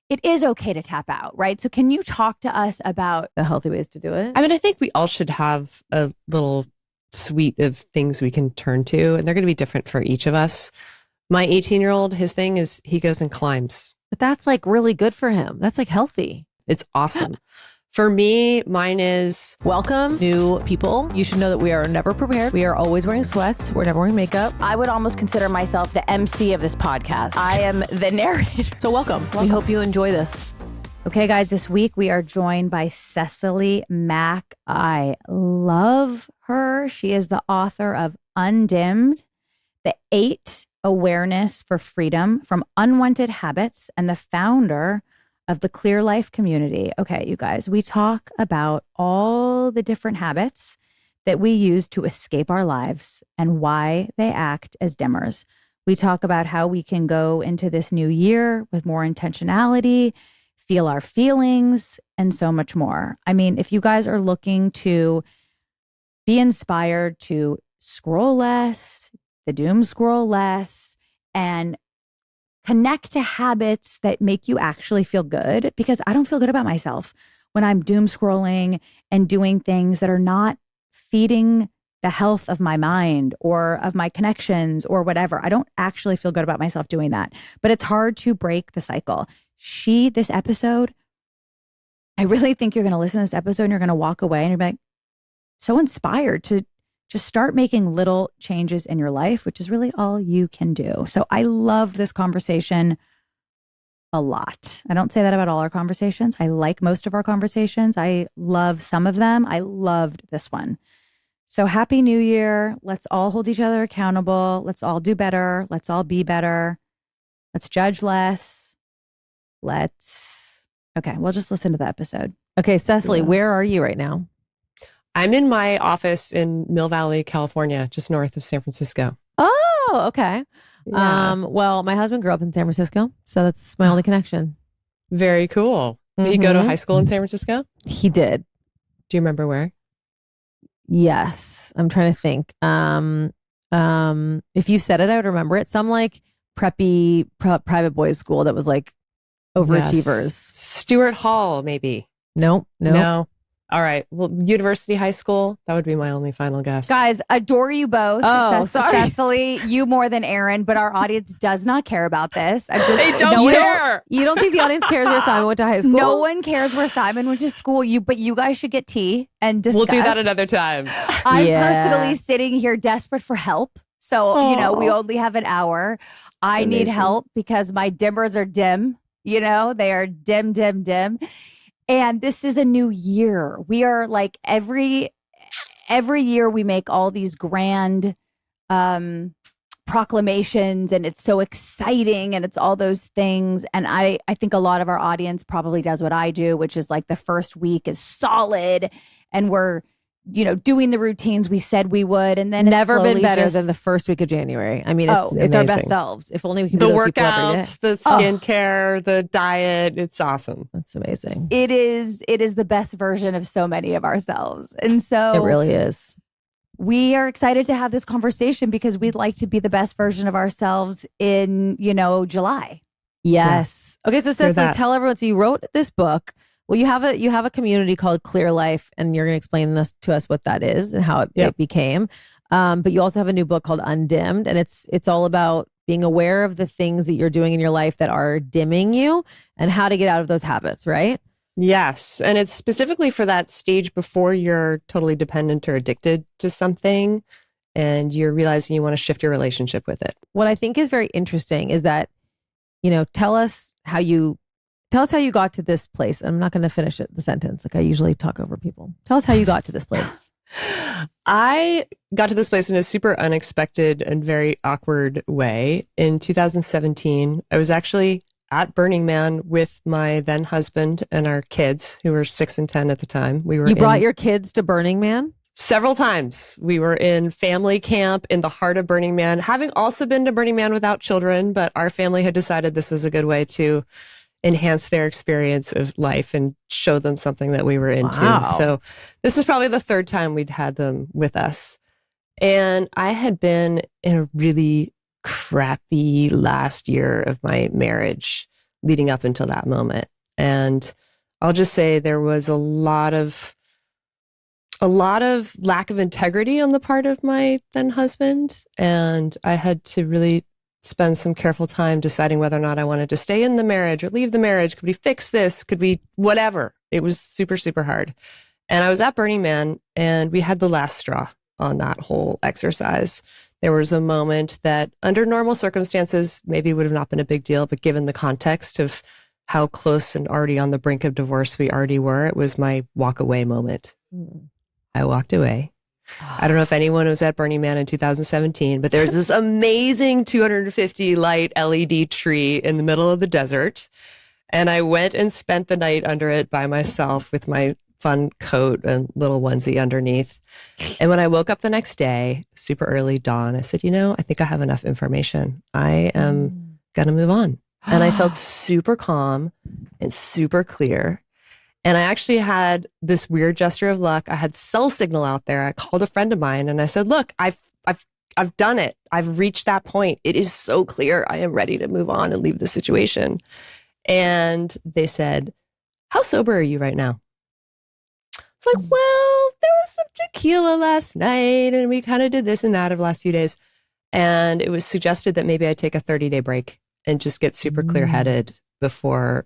it is okay to tap out, right? So can you talk to us about the healthy ways to do it? I mean, I think we all should have a little suite of things we can turn to, and they're going to be different for each of us. My 18-year-old, his thing is he goes and climbs. But that's like really good for him. That's like healthy. It's awesome. For me, mine is welcome new people. You should know that we are never prepared. We are always wearing sweats. We're never wearing makeup. I would almost consider myself the MC of this podcast. I am the narrator. So welcome. We hope you enjoy this. Okay, guys, this week we are joined by Cecily Mak. I love her. She is the author of Undimmed, The 8 Awareness for Freedom from Unwanted Habits, and the founder of the Clear Life community. Okay, you guys, we talk about all the different habits that we use to escape our lives and why they act as dimmers. We talk about how we can go into this new year with more intentionality, feel our feelings, and so much more. I mean, if you guys are looking to be inspired to scroll less, the doom scroll less, and connect to habits that make you actually feel good, because I don't feel good about myself when I'm doom scrolling and doing things that are not feeding the health of my mind or of my connections or whatever. I don't actually feel good about myself doing that, but it's hard to break the cycle. This episode, I really think you're going to listen to this episode and you're going to walk away and you're like so inspired to just start making little changes in your life, which is really all you can do. So I love this conversation a lot. I don't say that about all our conversations. I like most of our conversations. I love some of them. I loved this one. So happy New Year. Let's all hold each other accountable. Let's all do better. Let's all be better. Let's judge less. Okay, we'll just listen to the episode. Okay, Cecily, where are you right now? I'm in my office in Mill Valley, California, just north of San Francisco. Oh, okay. Yeah. Well, my husband grew up in San Francisco, so that's my only connection. Very cool. Did he go to high school in San Francisco? He did. Do you remember where? Yes. I'm trying to think. If you said it, I would remember it. Some like preppy private boys school that was like overachievers. Yes. Stewart Hall, maybe. Nope. No. All right. Well, University High School, that would be my only final guess. Guys, adore you both. Oh, sorry. Cecily, you more than Erin, but our audience does not care about this. They don't care. You don't think the audience cares where Simon went to high school? No one cares where Simon went to school. But you guys should get tea and discuss. We'll do that another time. I'm personally sitting here desperate for help. So, we only have an hour. I need help because my dimmers are dim. They are dim, dim, dim. And this is a new year. We are like every year we make all these grand proclamations, and it's so exciting, and it's all those things. And I think a lot of our audience probably does what I do, which is like the first week is solid, and we're doing the routines we said we would, and then never been better than the first week of January. I mean, it's our best selves. If only we can do the those workouts, the skincare, the diet. It's awesome. That's amazing. It is the best version of so many of ourselves, and so it really is. We are excited to have this conversation because we'd like to be the best version of ourselves in July. Yes. Yeah. Okay, so Cecily, tell everyone. So you wrote this book. Well, you have a community called Clear Life, and you're going to explain this to us what that is and how it became. But you also have a new book called Undimmed, and it's all about being aware of the things that you're doing in your life that are dimming you and how to get out of those habits, right? Yes, and it's specifically for that stage before you're totally dependent or addicted to something, and you're realizing you want to shift your relationship with it. What I think is very interesting is that, tell us how you got to this place. I'm not going to finish the sentence. Like I usually talk over people. Tell us how you got to this place. I got to this place in a super unexpected and very awkward way. In 2017, I was actually at Burning Man with my then husband and our kids, who were 6 and 10 at the time. You brought your kids to Burning Man? Several times. We were in family camp in the heart of Burning Man, having also been to Burning Man without children, but our family had decided this was a good way to enhance their experience of life and show them something that we were into. Wow. So this is probably the third time we'd had them with us. And I had been in a really crappy last year of my marriage. leading up until that moment. And I'll just say there was a lot of lack of integrity on the part of my then husband. And I had to really spend some careful time deciding whether or not I wanted to stay in the marriage or leave the marriage. Could we fix this? Could we, whatever? It was super, super hard. And I was at Burning Man and we had the last straw on that whole exercise. There was a moment that under normal circumstances, maybe would have not been a big deal, but given the context of how close and already on the brink of divorce we already were, it was my walk away moment. I walked away. I don't know if anyone was at Burning Man in 2017, but there's this amazing 250 light LED tree in the middle of the desert. And I went and spent the night under it by myself with my fun coat and little onesie underneath. And when I woke up the next day, super early dawn, I said, I think I have enough information. I am going to move on. And I felt super calm and super clear. And I actually had this weird gesture of luck. I had cell signal out there. I called a friend of mine and I said, look, I've done it. I've reached that point. It is so clear. I am ready to move on and leave the situation. And they said, how sober are you right now? It's like, well, there was some tequila last night and we kind of did this and that over the last few days. And it was suggested that maybe I take a 30-day break and just get super clear-headed before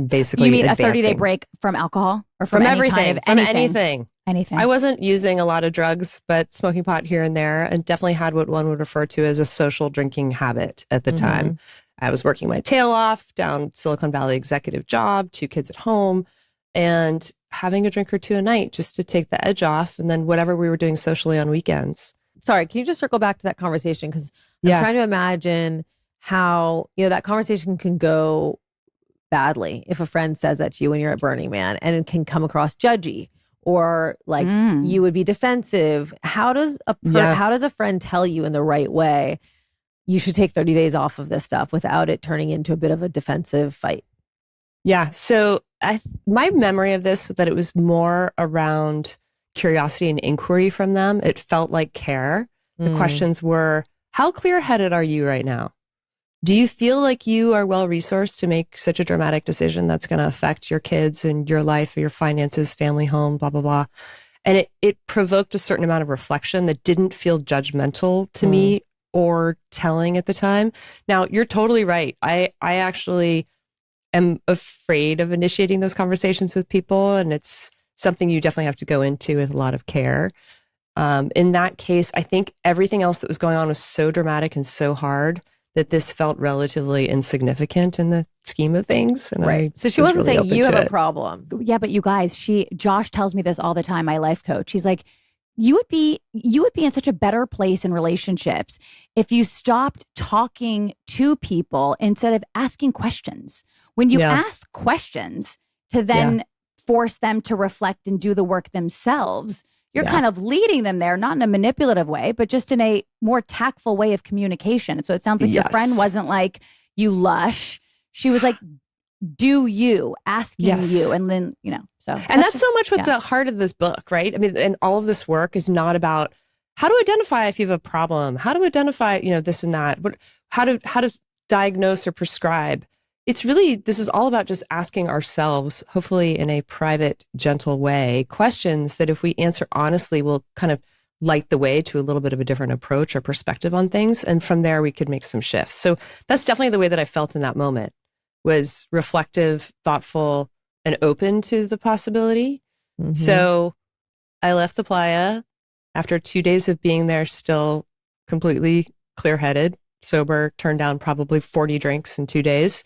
basically You mean advancing. a 30-day break from alcohol or from any everything, kind of from anything? I wasn't using a lot of drugs, but smoking pot here and there, and definitely had what one would refer to as a social drinking habit at the time. I was working my tail off down Silicon Valley executive job, 2 kids at home, and having a drink or 2 a night just to take the edge off. And then whatever we were doing socially on weekends. Sorry, can you just circle back to that conversation? Because I'm trying to imagine how, that conversation can go badly if a friend says that to you when you're at Burning Man, and it can come across judgy or like you would be defensive. How does a friend tell you in the right way you should take 30 days off of this stuff without it turning into a bit of a defensive fight? Yeah. So my memory of this was that it was more around curiosity and inquiry from them. It felt like care. The questions were, how clear-headed are you right now? Do you feel like you are well-resourced to make such a dramatic decision that's going to affect your kids and your life, your finances, family, home, blah, blah, blah. And it provoked a certain amount of reflection that didn't feel judgmental to me or telling at the time. Now, you're totally right. I actually am afraid of initiating those conversations with people, and it's something you definitely have to go into with a lot of care. In that case, I think everything else that was going on was so dramatic and so hard that this felt relatively insignificant in the scheme of things. And so she wasn't saying you have a problem. Yeah, but you guys, Josh tells me this all the time, my life coach. He's like, you would be in such a better place in relationships if you stopped talking to people instead of asking questions. When you ask questions to then force them to reflect and do the work themselves, you're kind of leading them there, not in a manipulative way, but just in a more tactful way of communication. So it sounds like your friend wasn't like, you lush. She was like, do you, asking you. And then, so. And that's so much what's at the heart of this book, right? I mean, and all of this work is not about how to identify if you have a problem, how to identify, this and that, but how to diagnose or prescribe. It's really, this is all about just asking ourselves, hopefully in a private, gentle way, questions that if we answer honestly will kind of light the way to a little bit of a different approach or perspective on things. And from there, we could make some shifts. So that's definitely the way that I felt in that moment, was reflective, thoughtful, and open to the possibility. So I left the playa after 2 days of being there, still completely clear-headed, sober, turned down probably 40 drinks in 2 days,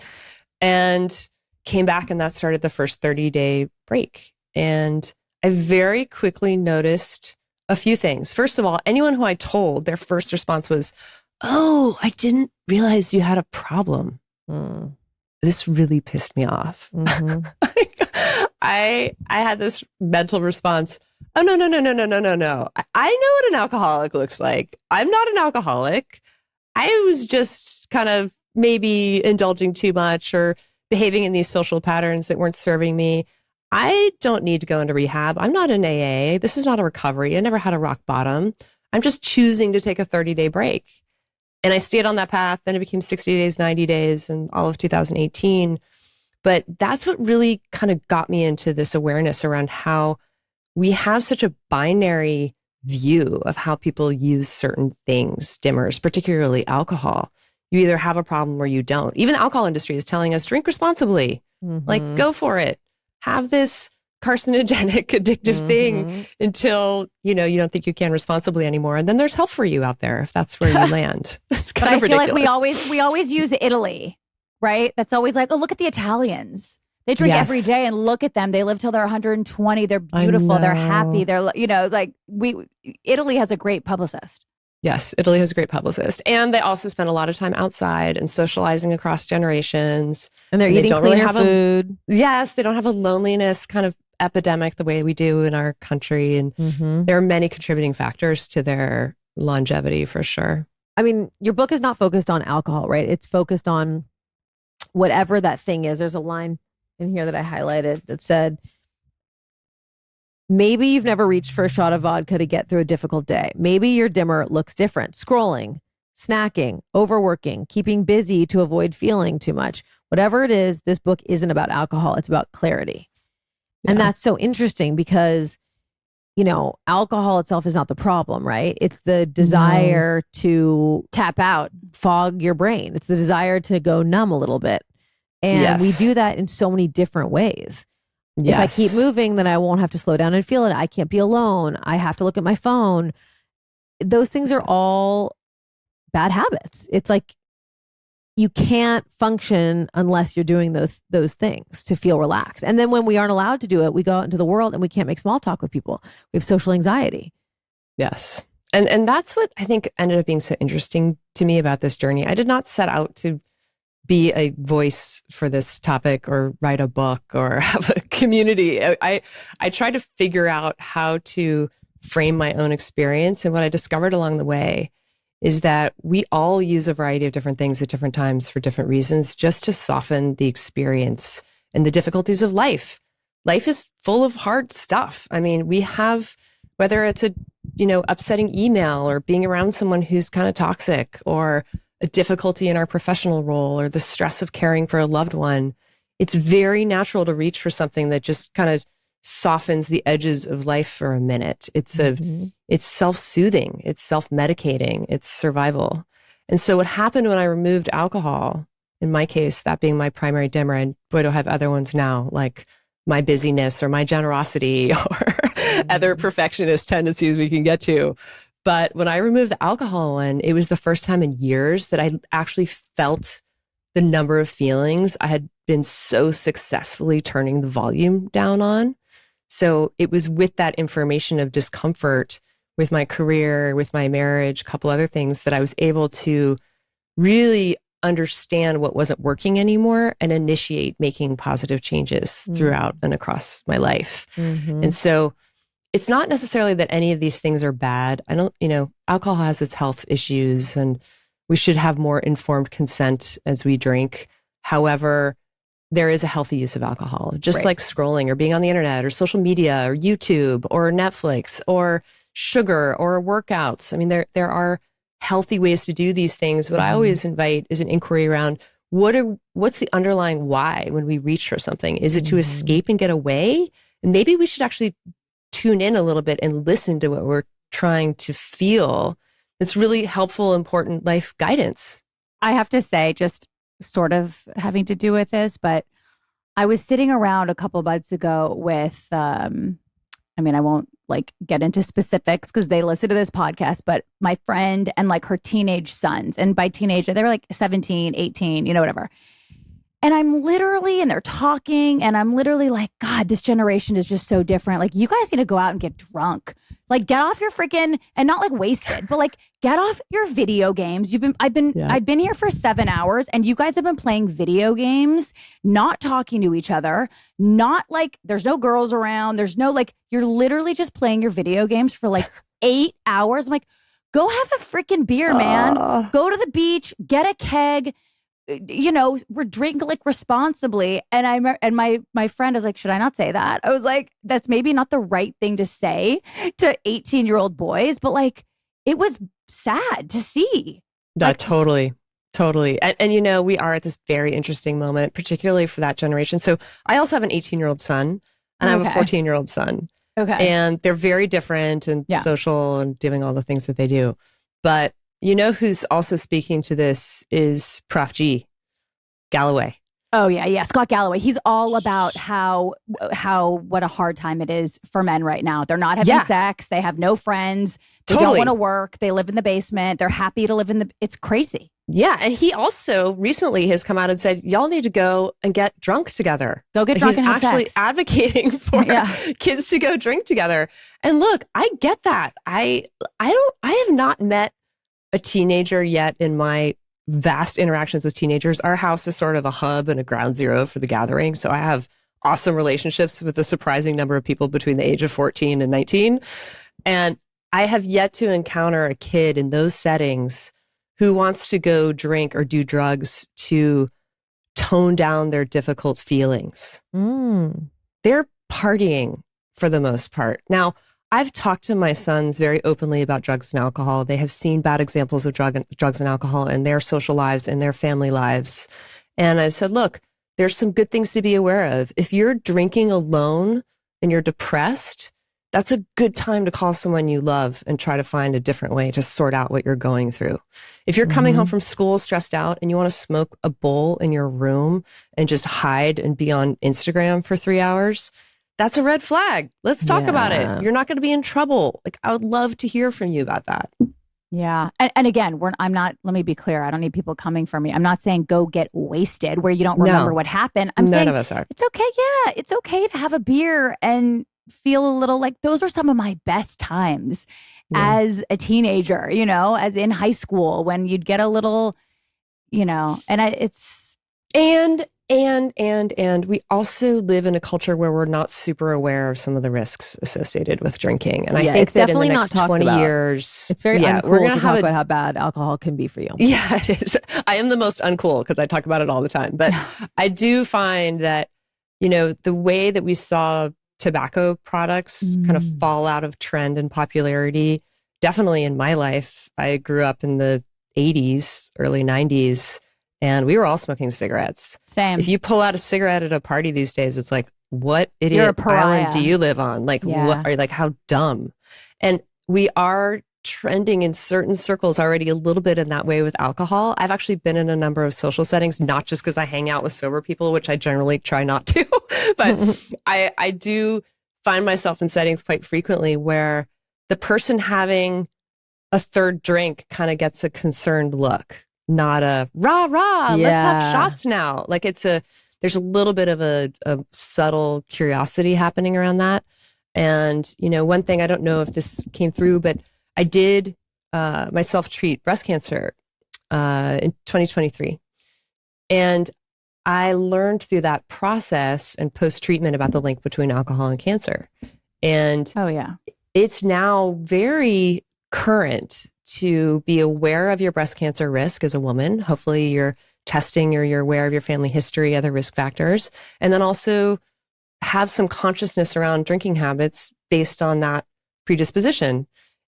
and came back, and that started the first 30-day break. And I very quickly noticed a few things. First of all, anyone who I told, their first response was, oh, I didn't realize you had a problem. This really pissed me off. I had this mental response. Oh, no. I know what an alcoholic looks like. I'm not an alcoholic. I was just kind of maybe indulging too much or behaving in these social patterns that weren't serving me. I don't need to go into rehab. I'm not in AA. This is not a recovery. I never had a rock bottom. I'm just choosing to take a 30-day break. And I stayed on that path. Then it became 60 days, 90 days, and all of 2018. But that's what really kind of got me into this awareness around how we have such a binary view of how people use certain things, dimmers, particularly alcohol. You either have a problem or you don't. Even the alcohol industry is telling us, drink responsibly. Like, go for it. Have this carcinogenic, addictive thing until, you don't think you can responsibly anymore. And then there's help for you out there if that's where you land. It's kind of ridiculous. But I feel like we always use Italy, right? That's always like, oh, look at the Italians. They drink every day, and look at them. They live till they're 120. They're beautiful. They're happy. They're, like Italy has a great publicist. Yes, Italy has a great publicist. And they also spend a lot of time outside and socializing across generations. And they're eating cleaner food. Yes, they don't have a loneliness kind of epidemic the way we do in our country. And there are many contributing factors to their longevity for sure. I mean, your book is not focused on alcohol, right? It's focused on whatever that thing is. There's a line in here that I highlighted that said, maybe you've never reached for a shot of vodka to get through a difficult day. Maybe your dimmer looks different. Scrolling, snacking, overworking, keeping busy to avoid feeling too much. Whatever it is, this book isn't about alcohol. It's about clarity. Yeah. And that's so interesting because, alcohol itself is not the problem, right? It's the desire to tap out, fog your brain. It's the desire to go numb a little bit. And we do that in so many different ways. If I keep moving, then I won't have to slow down and feel it. I can't be alone. I have to look at my phone. Those things are all bad habits. It's like you can't function unless you're doing those things to feel relaxed. And then when we aren't allowed to do it, we go out into the world and we can't make small talk with people. We have social anxiety. Yes. And that's what I think ended up being so interesting to me about this journey. I did not set out to be a voice for this topic or write a book or have a community. I tried to figure out how to frame my own experience. And what I discovered along the way is that we all use a variety of different things at different times for different reasons, just to soften the experience and the difficulties of life. Life is full of hard stuff. I mean, we have, whether it's a, upsetting email or being around someone who's kind of toxic, or a difficulty in our professional role, or the stress of caring for a loved one, it's very natural to reach for something that just kind of softens the edges of life for a minute. It's it's self-soothing, it's self-medicating, it's survival. And so what happened when I removed alcohol, in my case, that being my primary dimmer, and boy, do I have other ones now, like my busyness or my generosity or other perfectionist tendencies we can get to. But when I removed the alcohol one, it was the first time in years that I actually felt the number of feelings I had been so successfully turning the volume down on. So it was with that information of discomfort with my career, with my marriage, a couple other things, that I was able to really understand what wasn't working anymore and initiate making positive changes throughout and across my life. And so it's not necessarily that any of these things are bad. I don't, alcohol has its health issues, and we should have more informed consent as we drink. However, there is a healthy use of alcohol, just like scrolling or being on the internet or social media or YouTube or Netflix or sugar or workouts. I mean, there are healthy ways to do these things. What I always invite is an inquiry around what's the underlying why when we reach for something? Is it to escape and get away? And maybe we should actually tune in a little bit and listen to what we're trying to feel. It's really helpful, important life guidance. I have to say, just sort of having to do with this, but I was sitting around a couple months ago with, I won't get into specifics because they listen to this podcast, but my friend and her teenage sons, and by teenage, they were 17, 18, whatever. And and they're talking, and I'm literally like, God, this generation is just so different. You guys need to go out and get drunk. Get off your freaking, and not wasted, but get off your video games. I've been here for 7 hours, and you guys have been playing video games, not talking to each other, not there's no girls around. There's no, you're literally just playing your video games for 8 hours. I'm like, go have a freaking beer, man. Go to the beach, get a keg. We're drinking responsibly. And my friend was like, should I not say that? I was like, that's maybe not the right thing to say to 18-year-old boys, but it was sad to see. Totally. Totally. And we are at this very interesting moment, particularly for that generation. So I also have an 18-year-old son and I have a 14-year-old son. Okay. And they're very different and social and doing all the things that they do. But who's also speaking to this is Prof G. Galloway. Oh, yeah. Scott Galloway. He's all about what a hard time it is for men right now. They're not having sex. They have no friends. They don't want to work. They live in the basement. They're happy to live it's crazy. Yeah. And he also recently has come out and said, y'all need to go and get drunk together. Go get drunk and have sex. He's actually advocating for kids to go drink together. And look, I get that. I have not met a teenager yet in my vast interactions with teenagers. Our house is sort of a hub and a ground zero for the gathering. So I have awesome relationships with a surprising number of people between the age of 14 and 19. And I have yet to encounter a kid in those settings who wants to go drink or do drugs to tone down their difficult feelings. They're partying for the most part. Now, I've talked to my sons very openly about drugs and alcohol. They have seen bad examples of drugs and alcohol in their social lives, in their family lives. And I said, look, there's some good things to be aware of. If you're drinking alone and you're depressed, that's a good time to call someone you love and try to find a different way to sort out what you're going through. If you're coming home from school stressed out and you want to smoke a bowl in your room and just hide and be on Instagram for 3 hours, that's a red flag. Let's talk about it. You're not going to be in trouble. Like, I would love to hear from you about that. Yeah. And again, I'm not, let me be clear. I don't need people coming for me. I'm not saying go get wasted where you don't remember what happened. I'm saying none of us are. It's okay. Yeah. It's okay to have a beer and feel a little like those were some of my best times as a teenager, as in high school when you'd get a little, And we also live in a culture where we're not super aware of some of the risks associated with drinking. And I think it's that definitely in the next not 20 about. years, it's very uncool to talk about how bad alcohol can be for you. Yeah, it is. I am the most uncool because I talk about it all the time. But I do find that, the way that we saw tobacco products kind of fall out of trend and popularity, definitely in my life. I grew up in the 80s, early 90s. And we were all smoking cigarettes. Same. If you pull out a cigarette at a party these days, it's like, what idiot island do you live on? Like, what are you, like, how dumb? And we are trending in certain circles already a little bit in that way with alcohol. I've actually been in a number of social settings, not just because I hang out with sober people, which I generally try not to, but I do find myself in settings quite frequently where the person having a third drink kind of gets a concerned look. Not a rah, let's have shots now. Like there's a little bit of a subtle curiosity happening around that. And, one thing, I don't know if this came through, but I did myself treat breast cancer in 2023. And I learned through that process and post-treatment about the link between alcohol and cancer. And it's now very current to be aware of your breast cancer risk as a woman. Hopefully you're testing or you're aware of your family history, other risk factors, and then also have some consciousness around drinking habits based on that predisposition.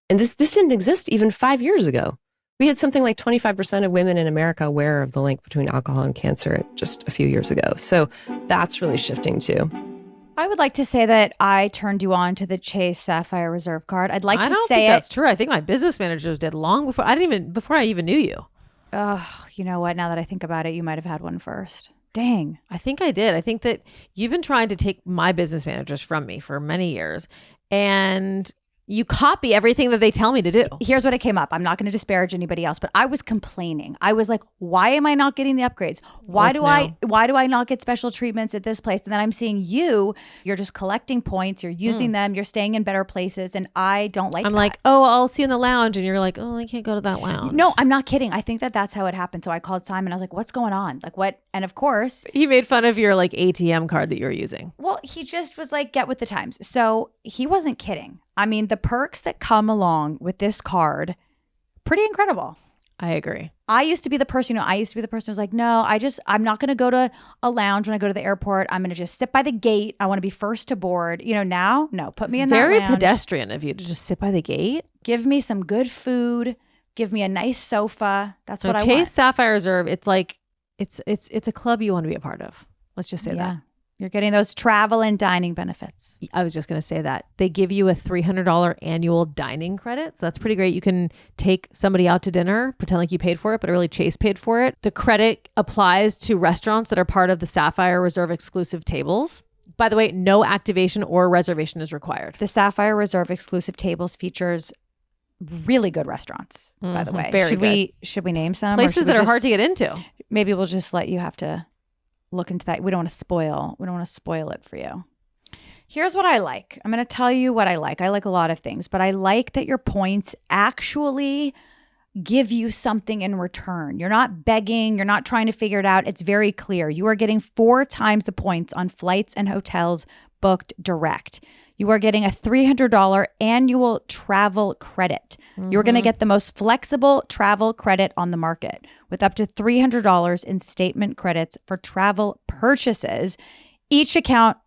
And this didn't exist even 5 years ago. We had something like 25% of women in America aware of the link between alcohol and cancer just a few years ago. So that's really shifting too. I would like to say that I turned you on to the Chase Sapphire Reserve card. I'd like to say I don't think that's true. I think my business managers did long before I even knew you. Oh, you know what? Now that I think about it, you might have had one first. Dang. I think I did. I think that you've been trying to take my business managers from me for many years, and you copy everything that they tell me to do. Here's what it came up. I'm not going to disparage anybody else, but I was complaining. I was like, why am I not getting the upgrades? Why do I not get special treatments at this place? And then I'm seeing you're just collecting points. You're using them. You're staying in better places. And I don't like that. I'm like, oh, I'll see you in the lounge. And you're like, oh, I can't go to that lounge. No, I'm not kidding. I think that's how it happened. So I called Simon. I was like, what's going on? Like what? And of course, he made fun of your like ATM card that you were using. Well, he just was like, get with the times. So he wasn't kidding. I mean, the perks that come along with this card, pretty incredible. I agree. I used to be the person, who was like, no, I'm not going to go to a lounge when I go to the airport. I'm going to just sit by the gate. I want to be first to board. Now, no, put me in that lounge. Very pedestrian of you to just sit by the gate. Give me some good food, Give me a nice sofa. That's what I want. Chase Sapphire Reserve, it's like, it's a club you want to be a part of. Let's just say that. You're getting those travel and dining benefits. I was just going to say that. They give you a $300 annual dining credit. So that's pretty great. You can take somebody out to dinner, pretend like you paid for it, but really Chase paid for it. The credit applies to restaurants that are part of the Sapphire Reserve exclusive tables. By the way, no activation or reservation is required. The Sapphire Reserve exclusive tables features really good restaurants, by the way. Should we name some? Places that are hard to get into. Maybe we'll just let you have to look into that. We don't want to spoil it for you. Here's what I like. I'm going to tell you what I like. I like a lot of things, but I like that your points actually give you something in return. You're not begging. You're not trying to figure it out. It's very clear. You are getting 4 times the points on flights and hotels booked direct. You are getting a $300 annual travel credit. You're going to get the most flexible travel credit on the market with up to $300 in statement credits for travel purchases, each account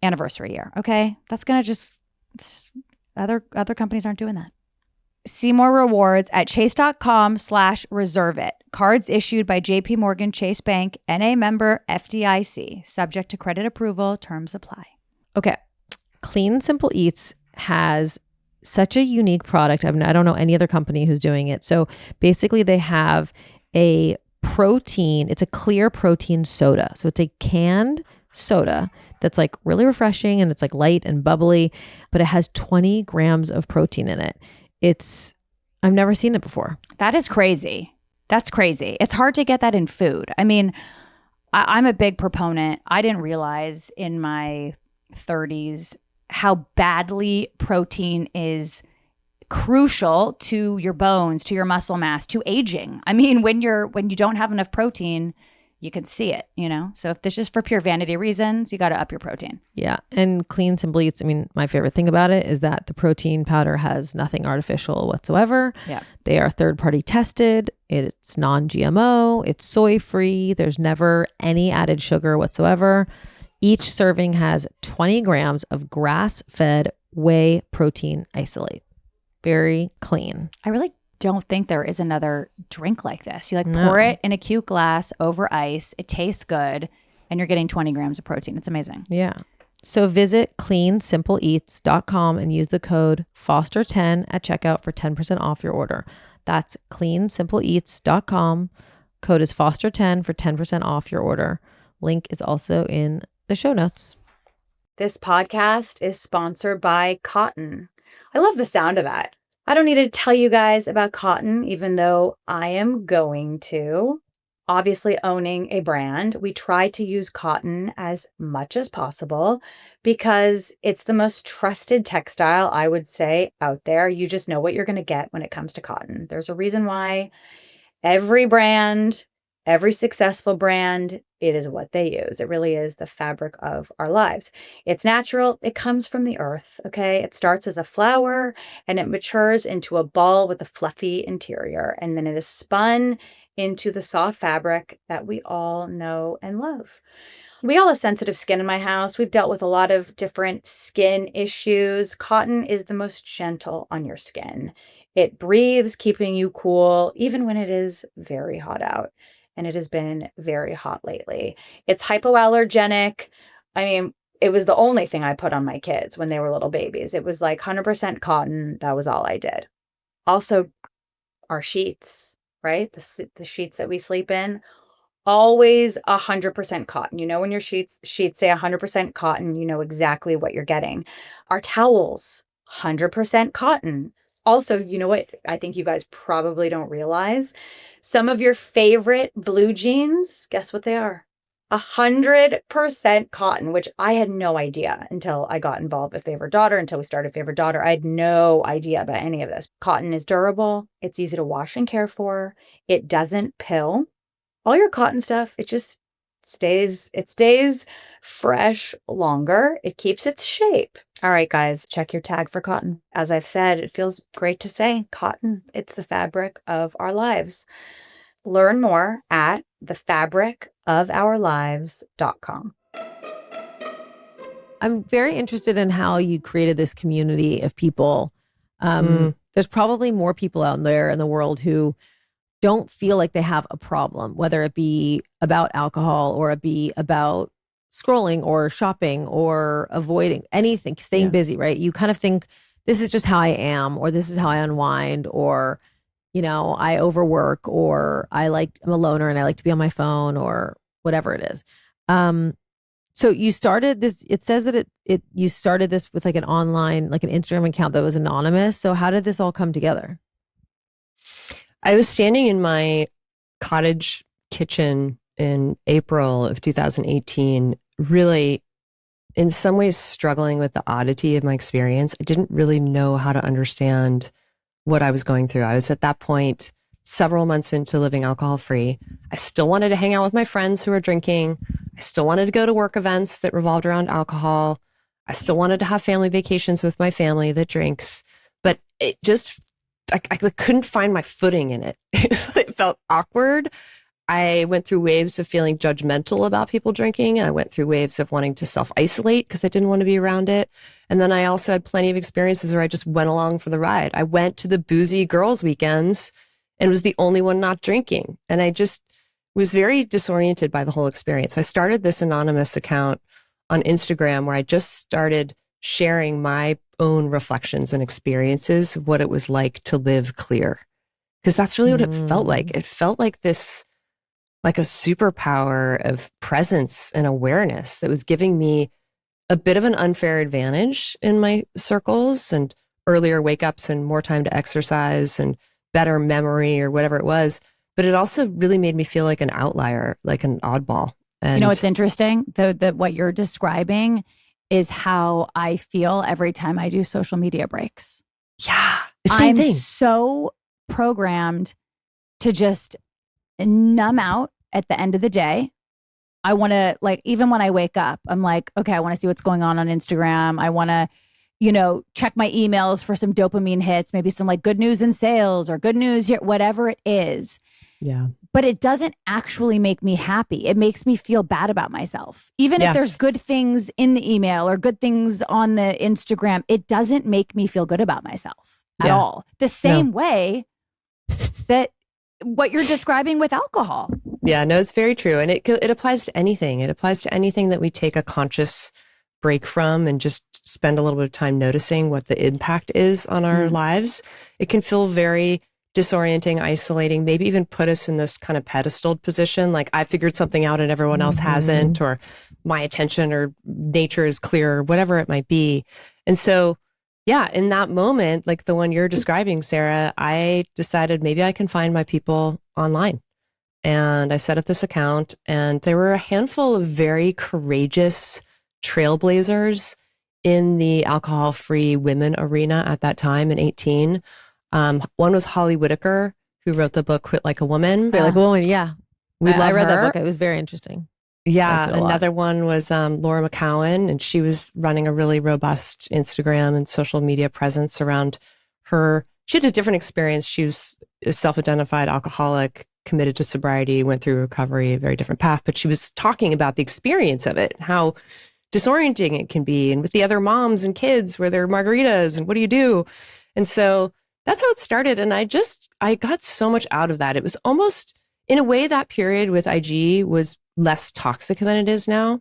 anniversary year. Okay. That's going to just other companies aren't doing that. See more rewards at chase.com/reserve it. Cards issued by JP Morgan Chase Bank, NA member FDIC, subject to credit approval, terms apply. Okay. Clean Simple Eats has such a unique product. I don't know any other company who's doing it. So basically they have a protein. It's a clear protein soda. So it's a canned soda that's like really refreshing and it's like light and bubbly, but it has 20 grams of protein in it. I've never seen it before. That is crazy. That's crazy. It's hard to get that in food. I mean, I'm a big proponent. I didn't realize in my 30s how badly protein is crucial to your bones, to your muscle mass, to aging. I mean, when you don't have enough protein, you can see it, So if this is for pure vanity reasons, you got to up your protein. Yeah. And Clean Simple Eats, I mean, my favorite thing about it is that the protein powder has nothing artificial whatsoever. Yeah. They are third-party tested. It's non-GMO. It's soy-free. There's never any added sugar whatsoever. Each serving has 20 grams of grass-fed whey protein isolate. Very clean. I really don't think there is another drink like this. You pour it in a cute glass over ice. It tastes good, and you're getting 20 grams of protein. It's amazing. Yeah. So visit cleansimpleeats.com and use the code FOSTER10 at checkout for 10% off your order. That's cleansimpleeats.com. Code is FOSTER10 for 10% off your order. Link is also in the show notes. This podcast is sponsored by Cotton. I love the sound of that. I don't need to tell you guys about Cotton, even though I am going to. Obviously, owning a brand, we try to use Cotton as much as possible because it's the most trusted textile, I would say, out there. You just know what you're going to get when it comes to cotton. There's a reason why every brand, every successful brand, it is what they use. It really is the fabric of our lives. It's natural. It comes from the earth, okay? It starts as a flower and it matures into a ball with a fluffy interior. And then it is spun into the soft fabric that we all know and love. We all have sensitive skin in my house. We've dealt with a lot of different skin issues. Cotton is the most gentle on your skin. It breathes, keeping you cool, even when it is very hot out. And it has been very hot lately. It's hypoallergenic. I mean, it was the only thing I put on my kids when they were little babies. It was like 100% cotton. That was all I did. Also, our sheets, right? The sheets that we sleep in, always 100% cotton. When your sheets say 100% cotton, you know exactly what you're getting. Our towels, 100% cotton. Also, you know what I think you guys probably don't realize? Some of your favorite blue jeans, guess what they are? 100% cotton, which I had no idea until I got involved with Favorite Daughter, until we started Favorite Daughter. I had no idea about any of this. Cotton is durable. It's easy to wash and care for. It doesn't pill. All your cotton stuff, it just stays fresh longer. It keeps its shape. All right, guys, check your tag for cotton. As I've said, it feels great to say cotton. It's the fabric of our lives. Learn more at thefabricofourlives.com. I'm very interested in how you created this community of people. there's probably more people out there in the world who don't feel like they have a problem, whether it be about alcohol or it be about scrolling or shopping or avoiding anything, staying busy, right? You kind of think this is just how I am, or this is how I unwind, or, you know, I overwork, or I'm a loner and I like to be on my phone, or whatever it is. So you started this, it says that you started this with like an online, like an Instagram account that was anonymous. So how did this all come together? I was standing in my cottage kitchen in April of 2018, really in some ways struggling with the oddity of my experience. I didn't really know how to understand what I was going through. I was at that point several months into living alcohol free. I still wanted to hang out with my friends who were drinking. I still wanted to go to work events that revolved around alcohol. I still wanted to have family vacations with my family that drinks, but it just, I couldn't find my footing in it. It felt awkward. I went through waves of feeling judgmental about people drinking. I went through waves of wanting to self-isolate because I didn't want to be around it. And then I also had plenty of experiences where I just went along for the ride. I went to the boozy girls' weekends and was the only one not drinking. And I just was very disoriented by the whole experience. So I started this anonymous account on Instagram where I just started sharing my own reflections and experiences of what it was like to live clear. Because that's really what it felt like. It felt like this, like a superpower of presence and awareness that was giving me a bit of an unfair advantage in my circles and earlier wake ups and more time to exercise and better memory or whatever it was. But it also really made me feel like an outlier, like an oddball. And you know, what's interesting, that what you're describing is how I feel every time I do social media breaks. Yeah, same thing. I'm so programmed to just numb out at the end of the day. I want to, like, even when I wake up, I'm like, okay, I want to see what's going on Instagram. I want to, you know, check my emails for some dopamine hits, maybe some like good news in sales or good news here, whatever it is. Yeah. But it doesn't actually make me happy. It makes me feel bad about myself. Even if there's good things in the email or good things on the Instagram, it doesn't make me feel good about myself at all. The same way that what you're describing with alcohol. Yeah, no, it's very true. And it applies to anything. It applies to anything that we take a conscious break from and just spend a little bit of time noticing what the impact is on our lives. It can feel very disorienting, isolating, maybe even put us in this kind of pedestaled position. Like I figured something out and everyone else hasn't, or my attention or nature is clear, or whatever it might be. And so, yeah, in that moment, like the one you're describing, Sarah, I decided maybe I can find my people online. And I set up this account, and there were a handful of very courageous trailblazers in the alcohol-free women arena at that time in 18. One was Holly Whitaker, who wrote the book Quit Like a Woman. Quit Like a Woman, yeah. I read her. that book. It was very interesting. Yeah, another one was Laura McCowan, and she was running a really robust Instagram and social media presence around her. She had a different experience. She was a self-identified alcoholic, committed to sobriety, went through recovery, a very different path, but she was talking about the experience of it, how disorienting it can be, and with the other moms and kids where there are margaritas, and what do you do? And so that's how it started. And I got so much out of that. It was almost, in a way, that period with IG was less toxic than it is now.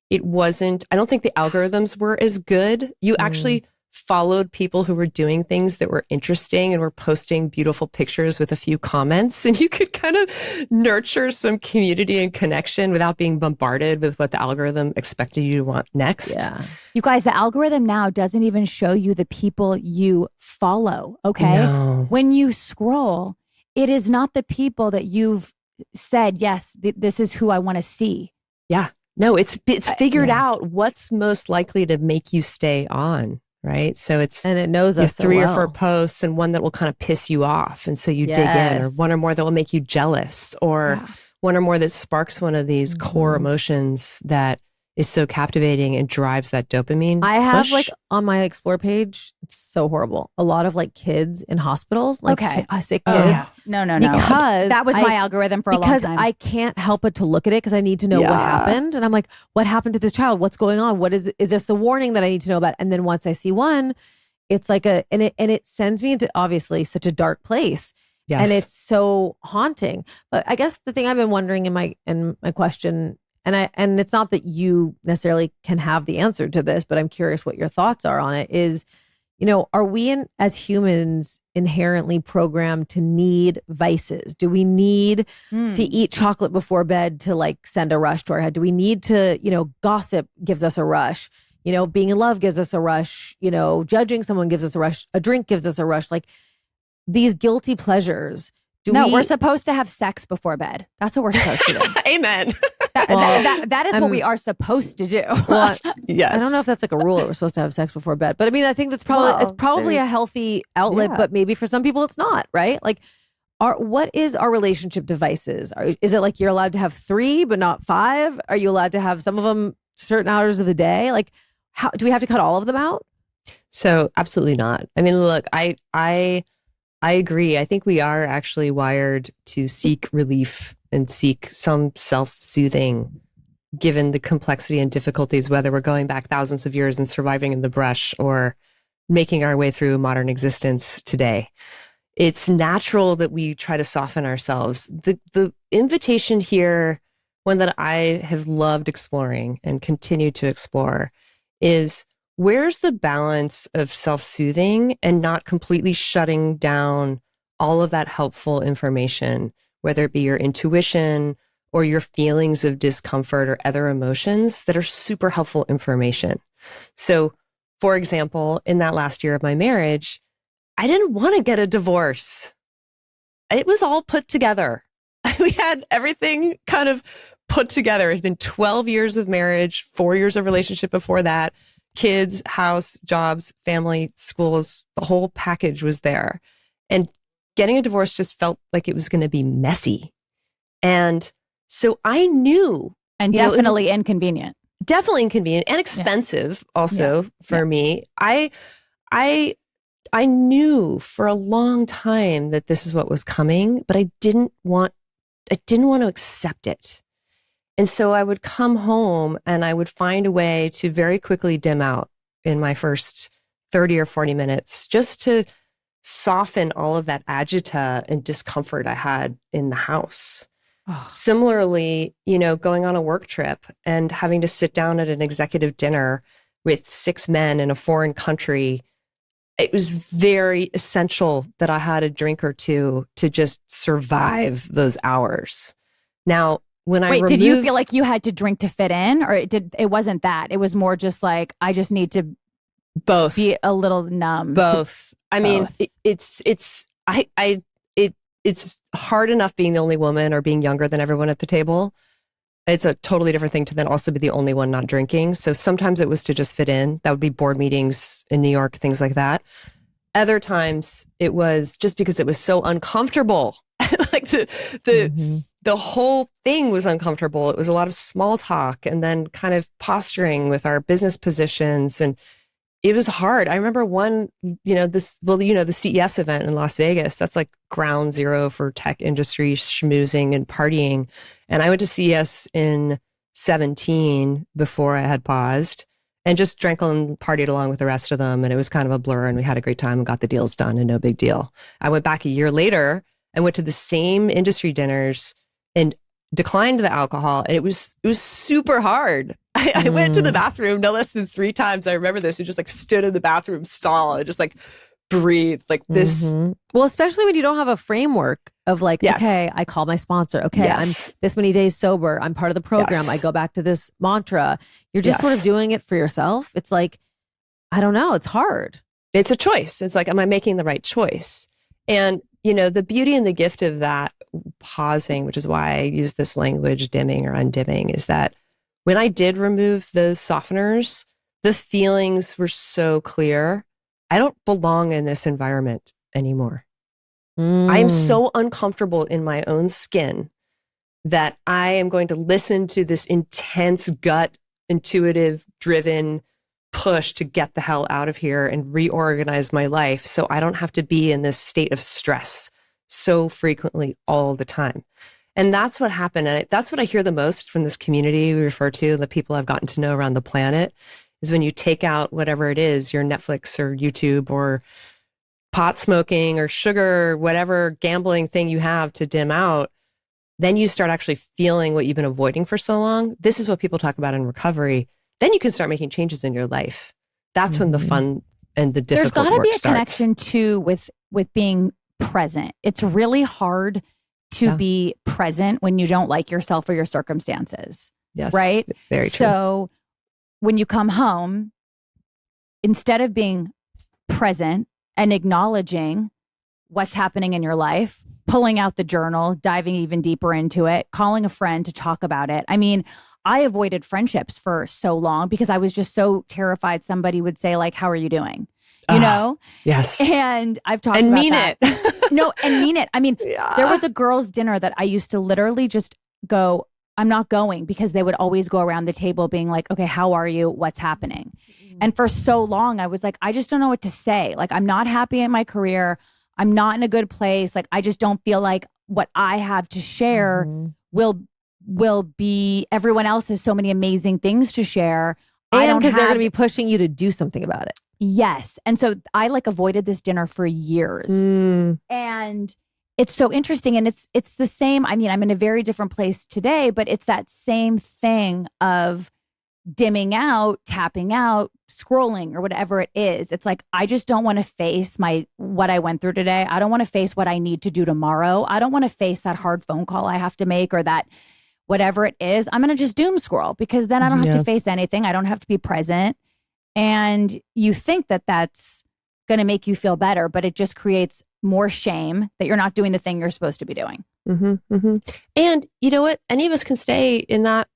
It wasn't, I don't think the algorithms were as good. You actually followed people who were doing things that were interesting and were posting beautiful pictures with a few comments, and you could kind of nurture some community and connection without being bombarded with what the algorithm expected you to want next. Yeah. You guys, the algorithm now doesn't even show you the people you follow, okay? No. When you scroll, it is not the people that you've said, yes, this is who I want to see. Yeah. No, it's figured out what's most likely to make you stay on. Right. So and it knows us three or four posts and one that will kind of piss you off. And so you dig in, or one or more that will make you jealous, or one or more that sparks one of these core emotions that is so captivating and drives that dopamine. I have push. like on my explore page, it's so horrible. A lot of like kids in hospitals, like sick kids. No. Because that was my algorithm for a long time. Because I can't help but to look at it because I need to know what happened. And I'm like, what happened to this child? What's going on? Is this a warning that I need to know about? And then once I see one, it's like and it sends me into obviously such a dark place. Yes. And it's so haunting. But I guess the thing I've been wondering in my question, and it's not that you necessarily can have the answer to this, but I'm curious what your thoughts are on it, is, are we as humans inherently programmed to need vices? Do we need to eat chocolate before bed to like send a rush to our head? Do we need to, gossip gives us a rush? Being in love gives us a rush, judging someone gives us a rush, a drink gives us a rush. Like these guilty pleasures. We're supposed to have sex before bed. That's what we're supposed to do. Amen. That is what we are supposed to do. Well, yes. I don't know if that's like a rule that we're supposed to have sex before bed, but I mean, I think that's probably a healthy outlet, but maybe for some people it's not, right? Like, what is our relationship to vices? Is it like you're allowed to have 3 but not 5? Are you allowed to have some of them certain hours of the day? Like, how do we have to cut all of them out? So absolutely not. I mean, look, I agree. I think we are actually wired to seek relief and seek some self-soothing, given the complexity and difficulties, whether we're going back thousands of years and surviving in the brush or making our way through modern existence today. It's natural that we try to soften ourselves. The invitation here, one that I have loved exploring and continue to explore, is where's the balance of self-soothing and not completely shutting down all of that helpful information, whether it be your intuition or your feelings of discomfort or other emotions that are super helpful information. So, for example, in that last year of my marriage, I didn't want to get a divorce. It was all put together. We had everything kind of put together. It had been 12 years of marriage, 4 years of relationship before that. Kids, house, jobs, family, schools, the whole package was there. And getting a divorce just felt like it was going to be messy. And so I knew. And definitely inconvenient. Definitely inconvenient and expensive also for me. I knew for a long time that this is what was coming, but I didn't want to accept it. And so I would come home and I would find a way to very quickly dim out in my first 30 or 40 minutes, just to soften all of that agita and discomfort I had in the house. Oh. Similarly, going on a work trip and having to sit down at an executive dinner with 6 men in a foreign country, it was very essential that I had a drink or two to just survive those hours. Now, did you feel like you had to drink to fit in, or it wasn't that? It was more just like, I just need to both be a little numb. Both. I mean, it's hard enough being the only woman or being younger than everyone at the table. It's a totally different thing to then also be the only one not drinking. So sometimes it was to just fit in. That would be board meetings in New York, things like that. Other times it was just because it was so uncomfortable. Like the whole thing was uncomfortable. It was a lot of small talk and then kind of posturing with our business positions. And it was hard. I remember the CES event in Las Vegas, that's like ground zero for tech industry schmoozing and partying. And I went to CES in 17 before I had paused and just drank and partied along with the rest of them. And it was kind of a blur and we had a great time and got the deals done and no big deal. I went back a year later and went to the same industry dinners and declined the alcohol. And it was super hard. I went to the bathroom no less than 3 times. I remember this. And just like stood in the bathroom stall and just like breathed like this. Mm-hmm. Well, especially when you don't have a framework of like, okay, I call my sponsor. Okay, I'm this many days sober. I'm part of the program. I go back to this mantra. You're just sort of doing it for yourself. It's like, I don't know. It's hard. It's a choice. It's like, am I making the right choice? And the beauty and the gift of that pausing, which is why I use this language, dimming or undimming, is that when I did remove those softeners, the feelings were so clear. I don't belong in this environment anymore. I am so uncomfortable in my own skin that I am going to listen to this intense gut, intuitive, driven push to get the hell out of here and reorganize my life so I don't have to be in this state of stress so frequently all the time. And that's what happened. And that's what I hear the most from this community we refer to, the people I've gotten to know around the planet, is when you take out whatever it is, your Netflix or YouTube or pot smoking or sugar, whatever gambling thing you have to dim out, then you start actually feeling what you've been avoiding for so long. This is what people talk about in recovery. Then you can start making changes in your life. That's when the fun and the difficult There's got to be a starts. connection too with being present. It's really hard to be present when you don't like yourself or your circumstances. Yes. Right? Very true. So when you come home, instead of being present and acknowledging what's happening in your life, pulling out the journal, diving even deeper into it, calling a friend to talk about it. I mean, I avoided friendships for so long because I was just so terrified somebody would say like, how are you doing? You know? Yes. And I've talked and about mean that. it. No, and mean it. I mean, there was a girls' dinner that I used to literally just go, I'm not going, because they would always go around the table being like, okay, how are you? What's happening? And for so long, I was like, I just don't know what to say. Like, I'm not happy in my career. I'm not in a good place. Like, I just don't feel like what I have to share will be, everyone else has so many amazing things to share. And because they're going to be pushing you to do something about it. Yes. And so I like avoided this dinner for years. And it's so interesting. And it's the same. I mean, I'm in a very different place today, but it's that same thing of dimming out, tapping out, scrolling, or whatever it is. It's like, I just don't want to face what I went through today. I don't want to face what I need to do tomorrow. I don't want to face that hard phone call I have to make, or that whatever it is. I'm going to just doom scroll, because then I don't have to face anything. I don't have to be present. And you think that that's going to make you feel better, but it just creates more shame that you're not doing the thing you're supposed to be doing. And you know what? Any of us can stay in that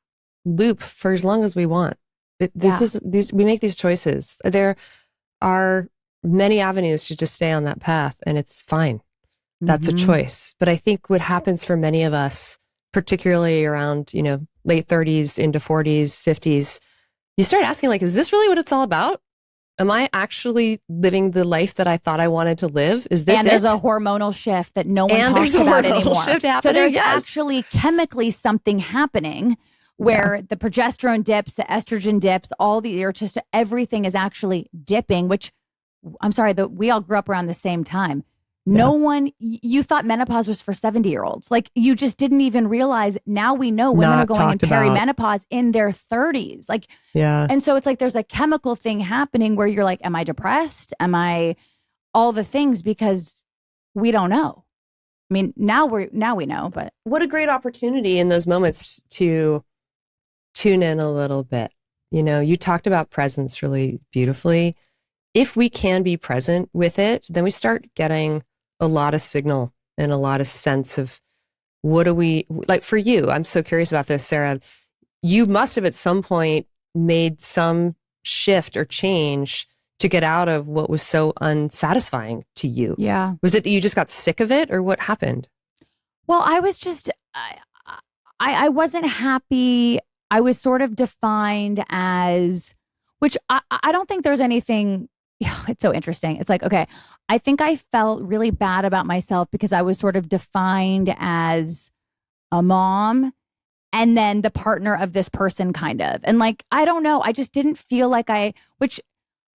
loop for as long as we want. We make these choices. There are many avenues to just stay on that path, and it's fine. That's a choice. But I think what happens for many of us, particularly around, late 30s into 40s, 50s, you start asking, like, is this really what it's all about? Am I actually living the life that I thought I wanted to live? Is this And there's a hormonal shift that no one talks about anymore. So there's actually chemically something happening where the progesterone dips, the estrogen dips, everything is actually dipping, which, I'm sorry, we all grew up around the same time. No one, you thought menopause was for 70-year-olds. Like, you just didn't even realize. Now we know women are going in perimenopause in their 30s. Like, and so it's like there's a chemical thing happening where you're like, am I depressed? Am I all the things? Because we don't know. I mean, now we know, but what a great opportunity in those moments to tune in a little bit. You talked about presence really beautifully. If we can be present with it, then we start getting a lot of signal and a lot of sense of what do we, like for you, I'm so curious about this, Sara. You must have at some point made some shift or change to get out of what was so unsatisfying to you. Yeah. Was it that you just got sick of it, or what happened? Well, I was just, I wasn't happy. I was sort of defined as, which I don't think there's anything. It's so interesting. It's like, okay, I think I felt really bad about myself because I was sort of defined as a mom and then the partner of this person, kind of. And like, I don't know. I just didn't feel like which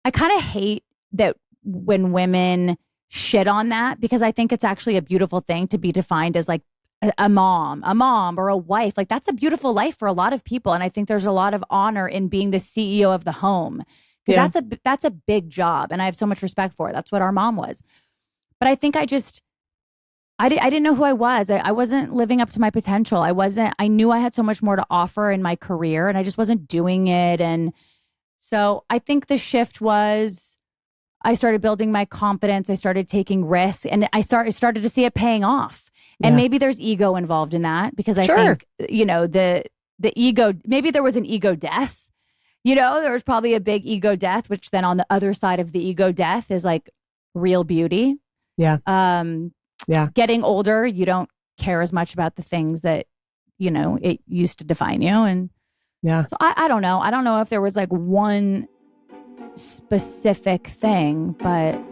I kind of hate that when women shit on that, because I think it's actually a beautiful thing to be defined as like a mom or a wife. Like, that's a beautiful life for a lot of people. And I think there's a lot of honor in being the CEO of the home. Because that's a big job, and I have so much respect for it. That's what our mom was. But I think I didn't know who I was. I wasn't living up to my potential. I knew I had so much more to offer in my career, and I just wasn't doing it. And so I think the shift was, I started building my confidence. I started taking risks, and I started to see it paying off. And maybe there's ego involved in that, because I think, the ego, maybe there was an ego death. There was probably a big ego death, which then on the other side of the ego death is like real beauty. Getting older, you don't care as much about the things that, it used to define you. And so I don't know. I don't know if there was like one specific thing, but.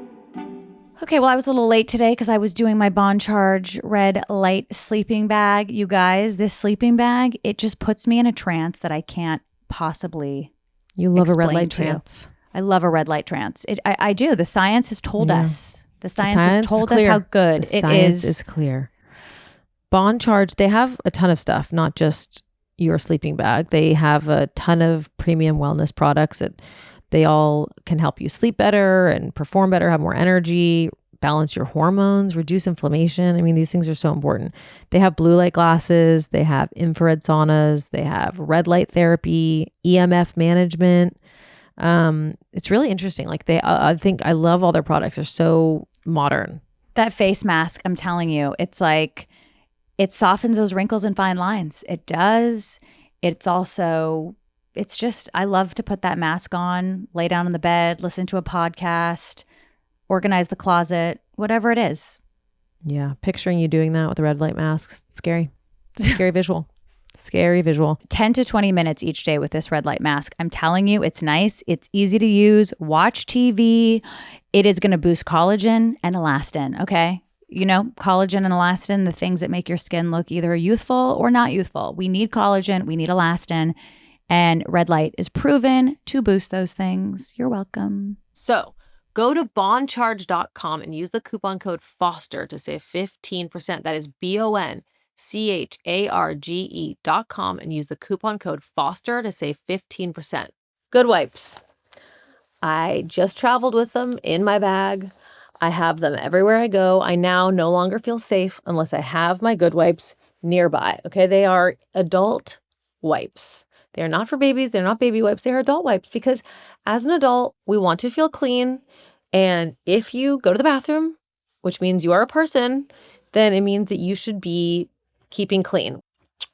Okay, well, I was a little late today because I was doing my Bond Charge red light sleeping bag. You guys, this sleeping bag, it just puts me in a trance that I can't possibly You love a red explain light to you. trance. I love a red light trance. I do. The science has told us. The science has told us clear. how good the it science is. is clear. Bond Charge, they have a ton of stuff, not just your sleeping bag. They have a ton of premium wellness products that they all can help you sleep better and perform better, have more energy, balance your hormones, reduce inflammation. I mean, these things are so important. They have blue light glasses, they have infrared saunas, they have red light therapy, EMF management. It's really interesting. Like I think I love all their products. They're so modern. That face mask, I'm telling you, it's like, it softens those wrinkles and fine lines. It does. It's also, it's just, I love to put that mask on, lay down in the bed, listen to a podcast, organize the closet, whatever it is. Yeah. Picturing you doing that with a red light mask, it's scary. It's a scary visual. Scary visual. 10 to 20 minutes each day with this red light mask. I'm telling you, it's nice. It's easy to use. Watch TV. It is going to boost collagen and elastin. Okay. You know, collagen and elastin, the things that make your skin look either youthful or not youthful. We need collagen. We need elastin. And red light is proven to boost those things. You're welcome. So go to bondcharge.com and use the coupon code FOSTER to save 15%. That is BONCHARGE.com and use the coupon code FOSTER to save 15%. Goodwipes. I just traveled with them in my bag. I have them everywhere I go. I now no longer feel safe unless I have my Goodwipes nearby. Okay, they are adult wipes. They are not for babies. They're not baby wipes. They are adult wipes because as an adult, we want to feel clean. And if you go to the bathroom, which means you are a person, then it means that you should be keeping clean.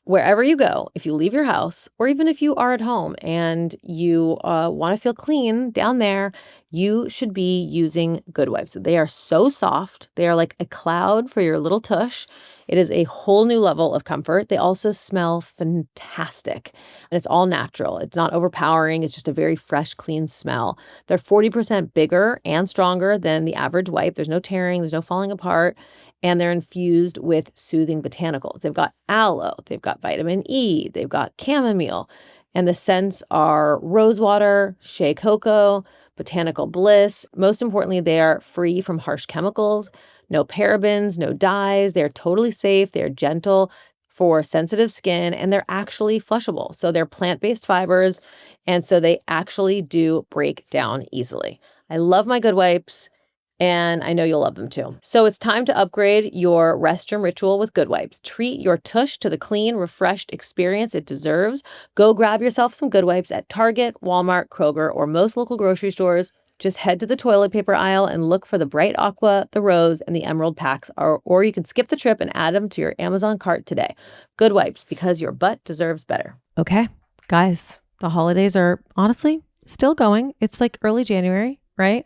Wherever you go, if you leave your house, or even if you are at home and you want to feel clean down there, you should be using Goodwipes. They are so soft. They are like a cloud for your little tush. It is a whole new level of comfort. They also smell fantastic, and it's all natural. It's not overpowering. It's just a very fresh, clean smell. They're 40% bigger and stronger than the average wipe. There's no tearing. There's no falling apart. And they're infused with soothing botanicals. They've got aloe, they've got vitamin E, they've got chamomile, and the scents are rosewater, shea cocoa, botanical bliss. Most importantly, they are free from harsh chemicals, no parabens, no dyes. They're totally safe. They're gentle for sensitive skin, and they're actually flushable. So they're plant-based fibers, and so they actually do break down easily. I love my Goodwipes. And I know you'll love them too. So it's time to upgrade your restroom ritual with Goodwipes. Treat your tush to the clean, refreshed experience it deserves. Go grab yourself some Goodwipes at Target, Walmart, Kroger, or most local grocery stores. Just head to the toilet paper aisle and look for the bright aqua, the rose, and the emerald packs, or you can skip the trip and add them to your Amazon cart today. Goodwipes, because your butt deserves better. Okay, guys, the holidays are honestly still going. It's like early January, right?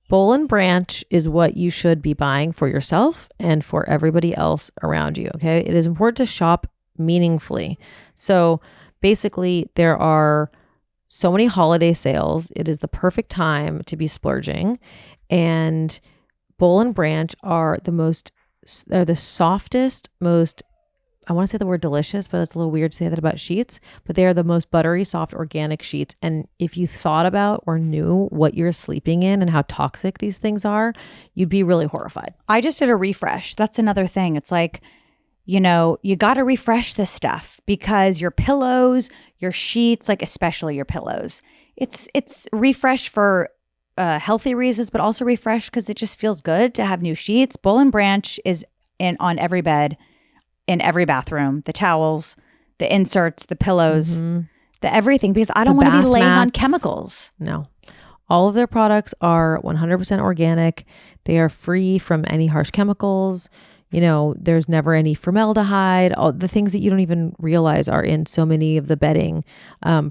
Boll and Branch is what you should be buying for yourself and for everybody else around you, okay? It is important to shop meaningfully. So basically, there are so many holiday sales. It is the perfect time to be splurging. And Boll and Branch are the softest, most, I want to say the word delicious, but it's a little weird to say that about sheets, but they are the most buttery, soft, organic sheets. And if you thought about or knew what you're sleeping in and how toxic these things are, you'd be really horrified. I just did a refresh. That's another thing. It's like, you know, you got to refresh this stuff because your pillows, your sheets, like especially your pillows, it's refresh for healthy reasons, but also refresh because it just feels good to have new sheets. Boll and Branch is on every bed, in every bathroom, the towels, the inserts, the pillows, the everything, because I don't want to be laying on chemicals. No. All of their products are 100% organic. They are free from any harsh chemicals. You know, there's never any formaldehyde, all the things that you don't even realize are in so many of the bedding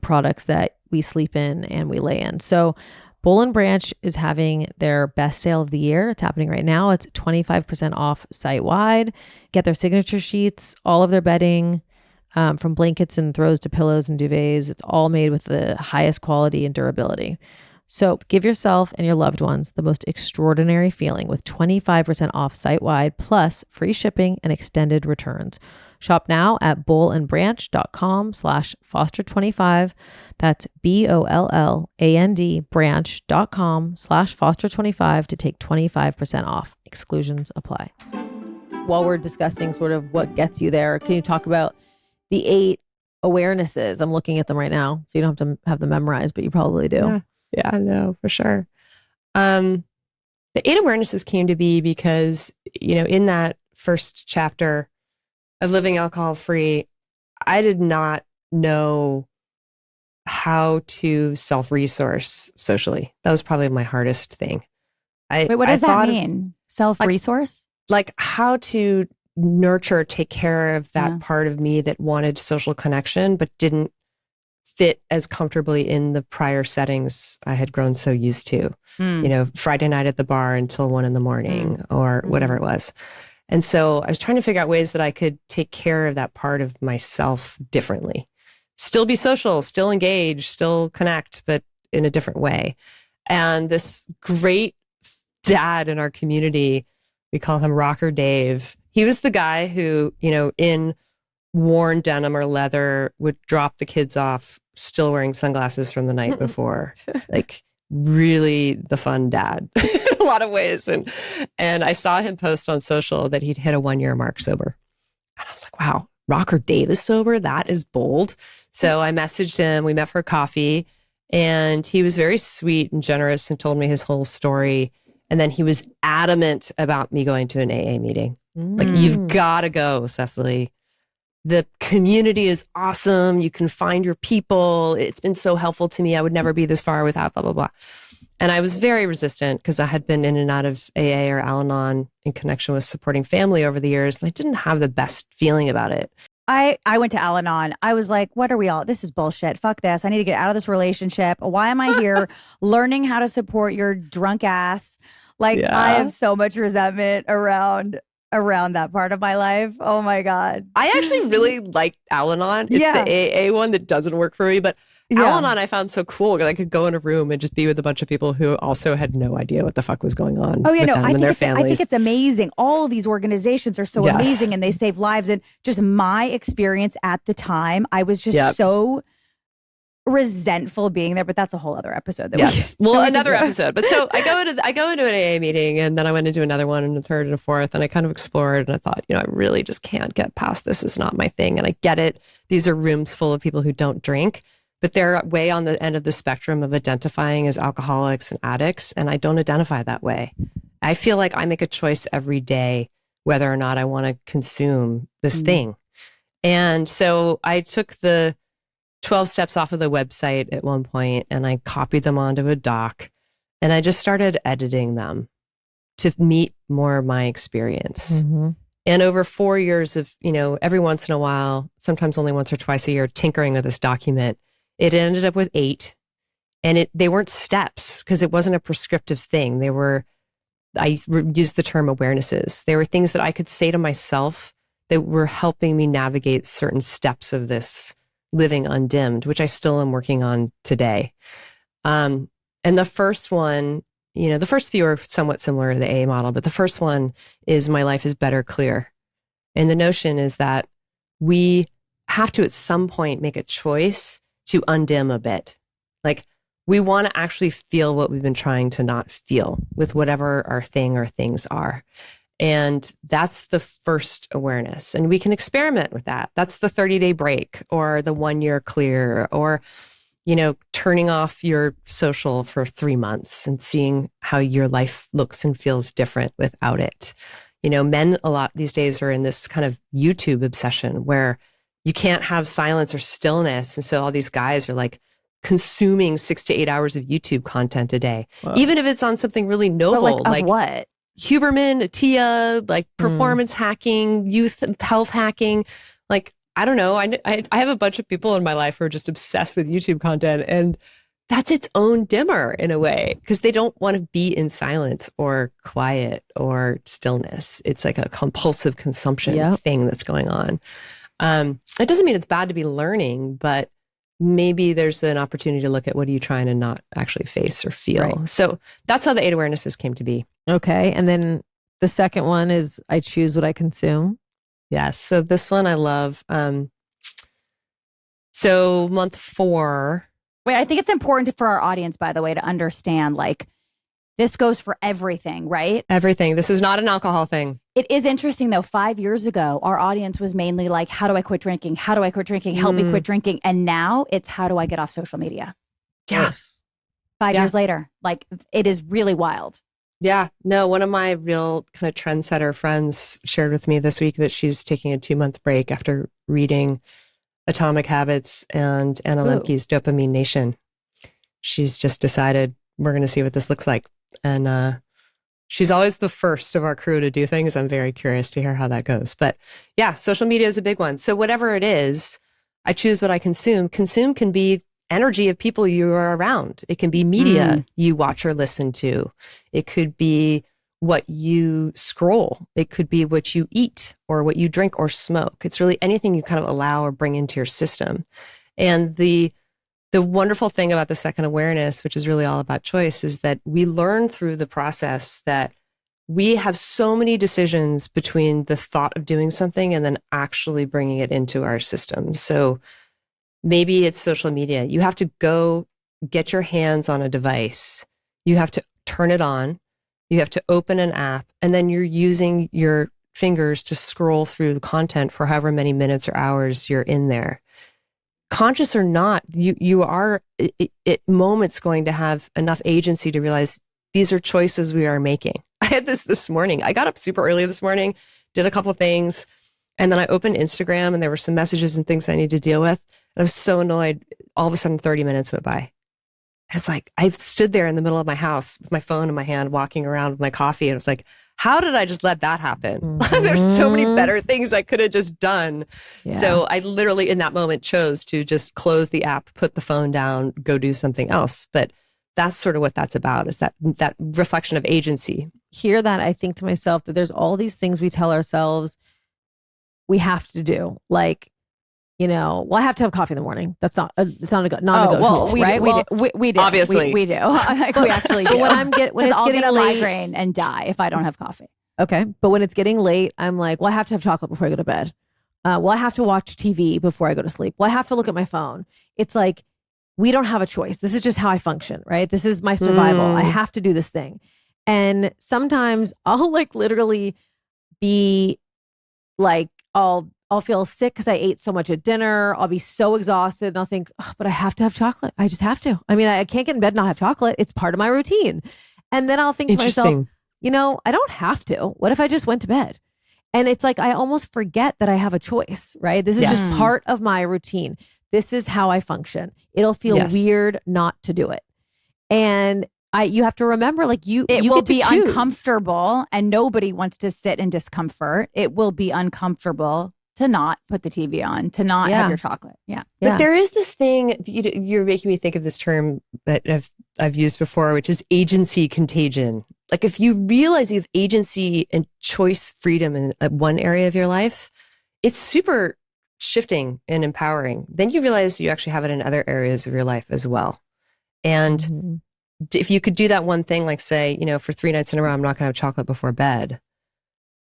products that we sleep in and we lay in. So Boll and Branch is having their best sale of the year. It's happening right now. It's 25% off site-wide. Get their signature sheets, all of their bedding, from blankets and throws to pillows and duvets. It's all made with the highest quality and durability. So give yourself and your loved ones the most extraordinary feeling with 25% off site-wide plus free shipping and extended returns. Shop now at bollandbranch.com/foster25. That's BOLLAND branch.com/foster25 to take 25% off. Exclusions apply. While we're discussing sort of what gets you there, can you talk about the 8 awarenesses? I'm looking at them right now, so you don't have to have them memorized, but you probably do. Yeah, no, for sure. The 8 awarenesses came to be because, in that first chapter of living alcohol free, I did not know how to self-resource socially. That was probably my hardest thing. Wait, what does that mean? Self-resource? Like how to nurture, take care of that part of me that wanted social connection, but didn't fit as comfortably in the prior settings I had grown so used to. Friday night at the bar until 1 a.m. or whatever it was. And so I was trying to figure out ways that I could take care of that part of myself differently. Still be social, still engage, still connect, but in a different way. And this great dad in our community, we call him Rocker Dave. He was the guy who, in worn denim or leather would drop the kids off still wearing sunglasses from the night before. Like really the fun dad in a lot of ways. And I saw him post on social that he'd hit a 1-year mark sober. And I was like, wow, Rocker Dave is sober? That is bold. So I messaged him. We met for coffee and he was very sweet and generous and told me his whole story. And then he was adamant about me going to an AA meeting. Like, you've got to go, Cecily. The community is awesome. You can find your people. It's been so helpful to me. I would never be this far without blah, blah, blah. And I was very resistant because I had been in and out of AA or Al-Anon in connection with supporting family over the years. And I didn't have the best feeling about it. I went to Al-Anon. I was like, what are we all? This is bullshit. Fuck this. I need to get out of this relationship. Why am I here learning how to support your drunk ass? Like, I have so much resentment around that part of my life. Oh my God. I actually really like Al-Anon. It's the AA one that doesn't work for me, but Al-Anon I found so cool because I could go in a room and just be with a bunch of people who also had no idea what the fuck was going on. Oh yeah, no, I think it's amazing. All of these organizations are so amazing and they save lives. And just my experience at the time, I was just so resentful being there, but that's a whole other episode. Another episode. But so I go into an AA meeting and then I went into another one and a third and a fourth and I kind of explored and I thought, I really just can't get past this. It's not my thing. And I get it. These are rooms full of people who don't drink, but they're way on the end of the spectrum of identifying as alcoholics and addicts. And I don't identify that way. I feel like I make a choice every day whether or not I want to consume this thing. And so I took the 12 steps off of the website at one point and I copied them onto a doc and I just started editing them to meet more of my experience. And over 4 years of, every once in a while, sometimes only once or twice a year, tinkering with this document, it ended up with 8. And they weren't steps because it wasn't a prescriptive thing. I used the term awarenesses. They were things that I could say to myself that were helping me navigate certain steps of this living undimmed, which I still am working on today. And the first one, the first few are somewhat similar to the AA model, but the first one is my life is better clear. And the notion is that we have to at some point make a choice to undim a bit. Like we want to actually feel what we've been trying to not feel with whatever our thing or things are. And that's the first awareness. And we can experiment with that. That's the 30-day break or the 1-year clear or, turning off your social for 3 months and seeing how your life looks and feels different without it. Men a lot these days are in this kind of YouTube obsession where you can't have silence or stillness. And so all these guys are like consuming 6 to 8 hours of YouTube content a day, even if it's on something really noble. But like what? Huberman, Atia, like performance hacking, youth health hacking. Like, I don't know. I have a bunch of people in my life who are just obsessed with YouTube content. And that's its own dimmer in a way, because they don't want to be in silence or quiet or stillness. It's like a compulsive consumption thing that's going on. It doesn't mean it's bad to be learning, but maybe there's an opportunity to look at what are you trying to not actually face or feel. Right. So that's how the 8 awarenesses came to be. Okay. And then the second one is I choose what I consume. Yes. So this one I love. So month 4. Wait, I think it's important for our audience, by the way, to understand like this goes for everything, right? Everything. This is not an alcohol thing. It is interesting though. 5 years ago, our audience was mainly like, how do I quit drinking? How do I quit drinking? Help me quit drinking. And now it's how do I get off social media? Yeah. 5 years later, like it is really wild. Yeah. No, one of my real kind of trendsetter friends shared with me this week that she's taking a 2-month break after reading Atomic Habits and Anna Lemke's Dopamine Nation. She's just decided we're going to see what this looks like. And she's always the first of our crew to do things. I'm very curious to hear how that goes. But yeah, social media is a big one. So whatever it is, I choose what I consume. Consume can be energy of people you are around. It can be media you watch or listen to. It could be what you scroll. It could be what you eat or what you drink or smoke. It's really anything you kind of allow or bring into your system. And the wonderful thing about the second awareness, which is really all about choice, is that we learn through the process that we have so many decisions between the thought of doing something and then actually bringing it into our system. So maybe it's social media. You have to go get your hands on a device. You have to turn it on. You have to open an app, and then you're using your fingers to scroll through the content for however many minutes or hours you're in there. Conscious or not, you are at moments going to have enough agency to realize these are choices we are making. I had this morning. I got up super early this morning, did a couple things, and then I opened Instagram and there were some messages and things I needed to deal with. And I was so annoyed. All of a sudden, 30 minutes went by. It's like, I stood there in the middle of my house with my phone in my hand, walking around with my coffee. And it's like, how did I just let that happen? There's so many better things I could have just done. Yeah. So I literally in that moment chose to just close the app, put the phone down, go do something else. But that's sort of what that's about, is that reflection of agency. Hear that, I think to myself that there's all these things we tell ourselves we have to do. Like, you know, well, I have to have coffee in the morning. That's not non-negotiable, well, we do. Obviously. We do. Like, we actually do. But when it's I'll getting get a late, migraine and die if I don't have coffee. Okay. But when it's getting late, I'm like, well, I have to have chocolate before I go to bed. Well, I have to watch TV before I go to sleep. Well, I have to look at my phone. It's like, we don't have a choice. This is just how I function, right? This is my survival. I have to do this thing. And sometimes I'll like literally be like, I'll feel sick because I ate so much at dinner. I'll be so exhausted and I'll think, oh, but I have to have chocolate. I just have to. I mean, I can't get in bed and not have chocolate. It's part of my routine. And then I'll think to myself, you know, I don't have to. What if I just went to bed? And it's like, I almost forget that I have a choice, right? This is just part of my routine. This is how I function. It'll feel weird not to do it. And you have to remember, like you will be uncomfortable and nobody wants to sit in discomfort. It will be uncomfortable to not put the TV on, to not have your chocolate. Yeah. But there is this thing, you're making me think of this term that I've used before, which is agency contagion. Like if you realize you have agency and choice freedom in one area of your life, it's super shifting and empowering. Then you realize you actually have it in other areas of your life as well. And if you could do that one thing, like say, you know, for 3 nights in a row, I'm not going to have chocolate before bed.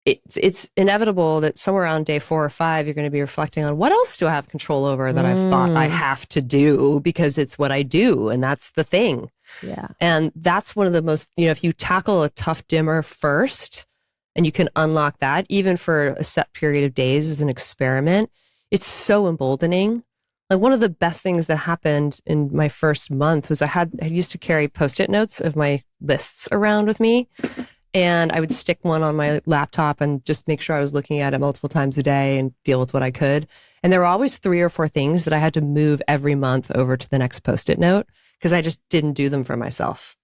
It's inevitable that somewhere around day 4 or 5, you're going to be reflecting on what else do I have control over that I've thought I have to do because it's what I do. And that's the thing. Yeah. And that's one of the most, you know, if you tackle a tough dimmer first and you can unlock that, even for a set period of days as an experiment, it's so emboldening. Like one of the best things that happened in my first month was I used to carry Post-it notes of my lists around with me. And I would stick one on my laptop and just make sure I was looking at it multiple times a day and deal with what I could. And there were always 3 or 4 things that I had to move every month over to the next Post-it note because I just didn't do them for myself.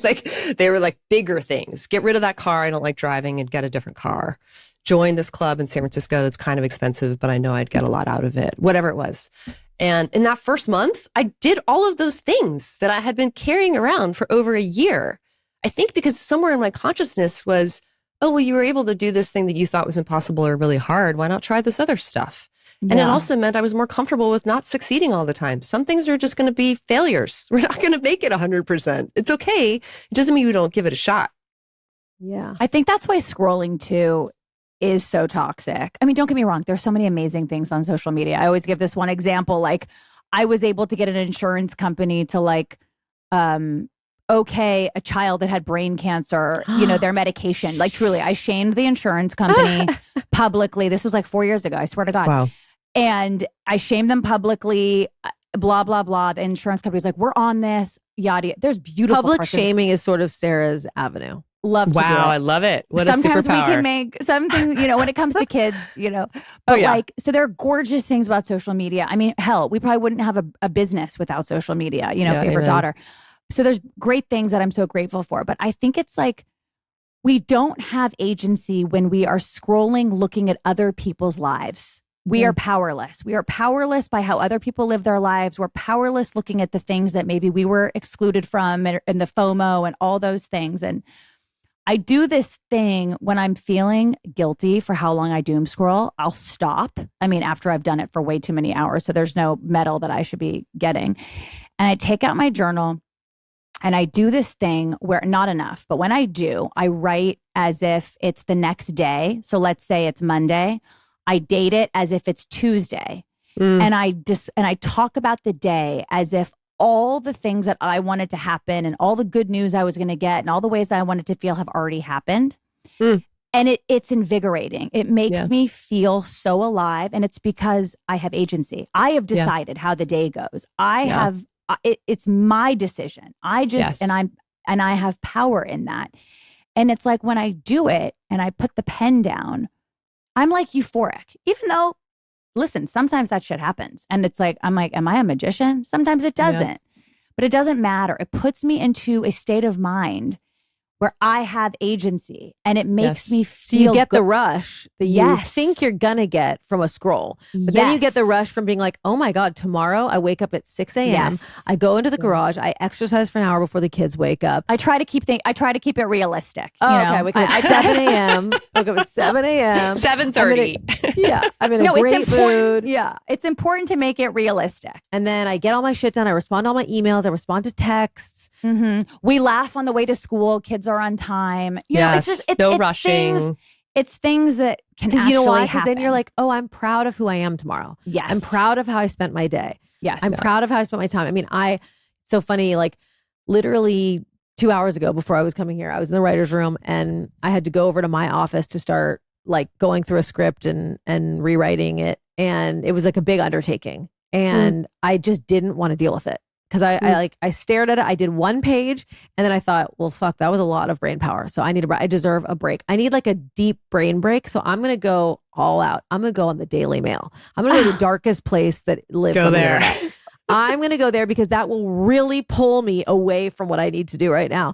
Like they were like bigger things. Get rid of that car. I don't like driving, and get a different car. Join this club in San Francisco that's kind of expensive, but I know I'd get a lot out of it. Whatever it was. And in that first month, I did all of those things that I had been carrying around for over a year. I think because somewhere in my consciousness was, oh, well, you were able to do this thing that you thought was impossible or really hard. Why not try this other stuff? And it also meant I was more comfortable with not succeeding all the time. Some things are just going to be failures. We're not going to make it 100%. It's okay. It doesn't mean we don't give it a shot. Yeah. I think that's why scrolling too is so toxic. I mean, don't get me wrong. There's so many amazing things on social media. I always give this one example. Like, I was able to get an insurance company to like, okay, a child that had brain cancer, their medication. Like, truly, I shamed the insurance company publicly. This was like 4 years ago. I swear to God. Wow. And I shamed them publicly, blah, blah, blah. The insurance company's like, we're on this, yada, yada. There's beautiful Public shaming is sort of Sarah's avenue. Love to do it. Wow, I love it. What Sometimes a superpower. we can make something, when it comes to kids, But like, so there are gorgeous things about social media. I mean, hell, we probably wouldn't have a business without social media, favorite daughter. So there's great things that I'm so grateful for. But I think it's like, we don't have agency when we are scrolling, looking at other people's lives. We are powerless. We are powerless by how other people live their lives. We're powerless looking at the things that maybe we were excluded from and the FOMO and all those things. And I do this thing when I'm feeling guilty for how long I doom scroll. I'll stop. I mean, after I've done it for way too many hours. So there's no medal that I should be getting. And I take out my journal and I do this thing where, not enough, but when I do, I write as if it's the next day. So let's say it's Monday. I date it as if it's Tuesday. And I talk about the day as if all the things that I wanted to happen and all the good news I was going to get and all the ways I wanted to feel have already happened. And it's invigorating. It makes me feel so alive. And it's because I have agency. I have decided how the day goes. I have, it's my decision. And I have power in that. And it's like when I do it and I put the pen down, I'm like euphoric, even though, listen, sometimes that shit happens. And it's like, I'm like, am I a magician? Sometimes it doesn't, but it doesn't matter. It puts me into a state of mind where I have agency and it makes me feel So you get good. the rush that you think you're gonna get from a scroll. But then you get the rush from being like, oh my God, tomorrow I wake up at 6 a.m. I go into the garage, I exercise for an hour before the kids wake up. I try to keep it realistic. Okay, I wake up at 7 a.m. Wake up at 7 a.m. 7:30. I'm in a great mood. Yeah, it's important to make it realistic. And then I get all my shit done. I respond to all my emails. I respond to texts. We laugh on the way to school. Kids are on time. It's no rushing. It's things that can actually you know why? happen. Because then you're like, oh, I'm proud of who I am tomorrow. Yes. I'm proud of how I spent my day. Yes. I'm proud of how I spent my time. I mean, so funny, like literally 2 hours ago before I was coming here, I was in the writer's room and I had to go over to my office to start like going through a script and rewriting it. And it was like a big undertaking. And I just didn't want to deal with it. Because I stared at it. I did one page and then I thought, well, fuck, that was a lot of brain power. So I deserve a break. I need like a deep brain break. So I'm going to go all out. I'm going to go on the Daily Mail. I'm going to go to the darkest place that lives on there. the internet. I'm going to go there because that will really pull me away from what I need to do right now.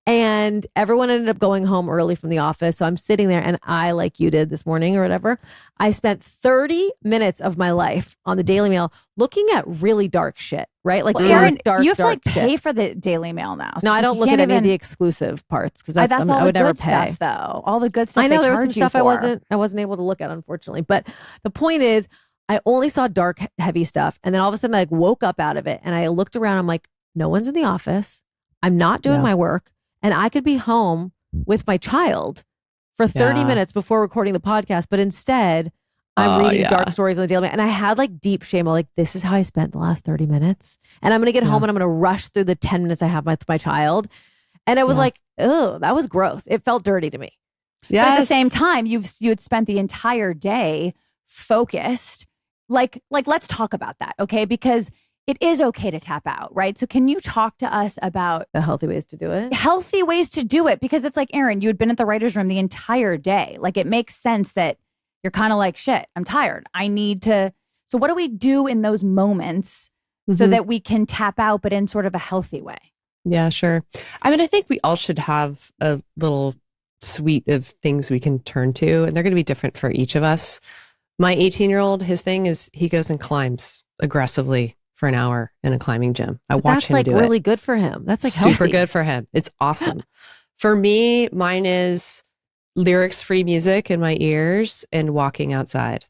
And everyone ended up going home early from the office. So I'm sitting there and I, like you did this morning or whatever, I spent 30 minutes of my life on the Daily Mail looking at really dark shit, right? Like Erin, dark, you have to like shit. pay for the Daily Mail now. No, I don't look at any of the exclusive parts because that's all I would the never good pay. stuff, though. All the good stuff. I know there was some charge you stuff for. I wasn't able to look at, unfortunately. But the point is, I only saw dark, heavy stuff, and then all of a sudden, I like woke up out of it, and I looked around. I'm like, no one's in the office. I'm not doing my work, and I could be home with my child for 30 minutes before recording the podcast. But instead, I'm reading dark stories on the Daily Mail. And I had like deep shame. I'm like, this is how I spent the last 30 minutes. And I'm going to get home and I'm going to rush through the 10 minutes I have with my child. And it was like, oh, that was gross. It felt dirty to me. But at the same time, you had spent the entire day focused. Like, let's talk about that, okay? Because it is okay to tap out, right? So can you talk to us about the healthy ways to do it? Healthy ways to do it. Because it's like, Erin, you had been at the writer's room the entire day. Like, it makes sense that you're kind of like, shit, I'm tired. I need to. So what do we do in those moments so that we can tap out, but in sort of a healthy way? Yeah, sure. I mean, I think we all should have a little suite of things we can turn to, and they're going to be different for each of us. My 18-year-old, his thing is he goes and climbs aggressively for an hour in a climbing gym. I watch him do it. That's like really good for him. That's like super healthy. good for him. It's awesome. For me, mine is lyrics-free music in my ears and walking outside.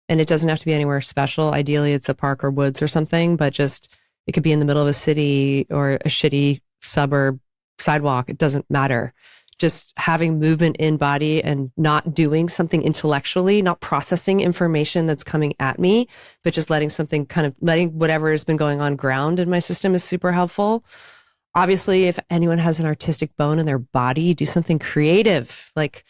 And it doesn't have to be anywhere special. Ideally, it's a park or woods or something, but just it could be in the middle of a city or a shitty suburb sidewalk. It doesn't matter. just having movement in body and not doing something intellectually, not processing information that's coming at me, but just letting whatever has been going on ground in my system is super helpful. Obviously, if anyone has an artistic bone in their body, do something creative. Like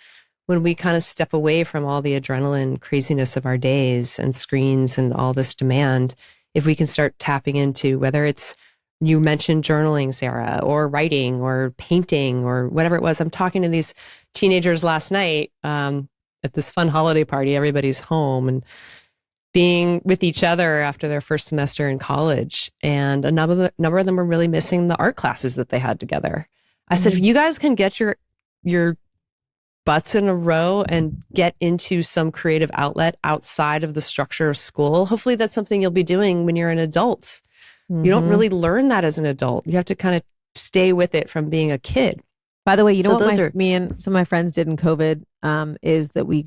when we kind of step away from all the adrenaline craziness of our days and screens and all this demand, if we can start tapping into whether it's, you mentioned journaling, Sarah, or writing or painting or whatever it was. I'm talking to these teenagers last night at this fun holiday party. Everybody's home and being with each other after their first semester in college. And a number of them were really missing the art classes that they had together. I said, if you guys can get your butts in a row and get into some creative outlet outside of the structure of school, hopefully that's something you'll be doing when you're an adult. You don't really learn that as an adult. You have to kind of stay with it from being a kid. By the way, you know what me and some of my friends did in COVID is that we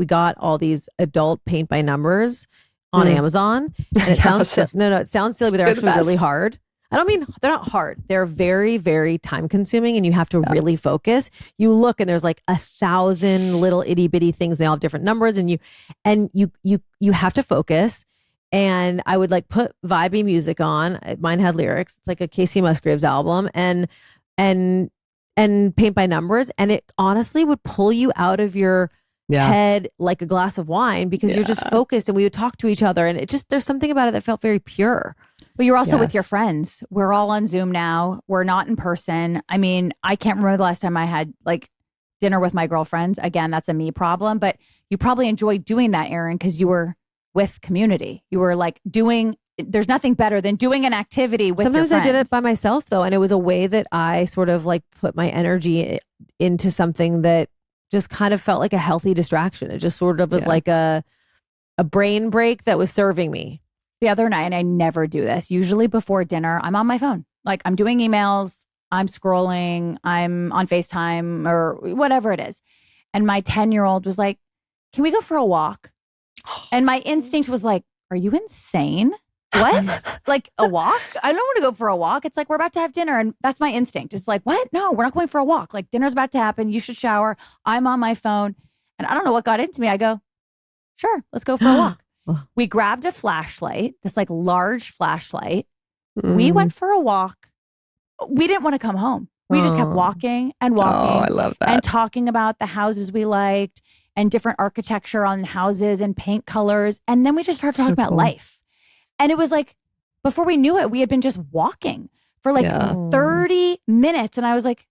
got all these adult paint by numbers on Amazon. And it sounds it sounds silly, but they're actually really hard. I don't mean they're not hard. They're very, very time consuming and you have to really focus. You look and there's like 1,000 little itty bitty things. They all have different numbers and you have to focus. And I would like put vibey music on. Mine had lyrics. It's like a Casey Musgraves album and paint by numbers. And it honestly would pull you out of your head like a glass of wine because you're just focused, and we would talk to each other. And there's something about it that felt very pure. But you're also with your friends. We're all on Zoom now. We're not in person. I mean, I can't remember the last time I had like dinner with my girlfriends. Again, that's a me problem. But you probably enjoyed doing that, Erin, because you were with community. You were like there's nothing better than doing an activity with Sometimes your friends. I did it by myself though. And it was a way that I sort of like put my energy into something that just kind of felt like a healthy distraction. It just sort of was like a brain break that was serving me. The other night, and I never do this, usually before dinner, I'm on my phone. Like I'm doing emails, I'm scrolling, I'm on FaceTime or whatever it is. And my 10-year-old was like, can we go for a walk? And my instinct was like, are you insane? What? Like a walk? I don't want to go for a walk. It's like, we're about to have dinner. And that's my instinct. It's like, what? No, we're not going for a walk. Like dinner's about to happen. You should shower. I'm on my phone. And I don't know what got into me. I go, sure, let's go for a walk. We grabbed a flashlight, this like large flashlight. We went for a walk. We didn't want to come home. We just kept walking and walking. Oh, I love that. And talking about the houses we liked and different architecture on houses and paint colors. And then we just started talking about life. And it was like, before we knew it, we had been just walking for like 30 minutes. And I was like,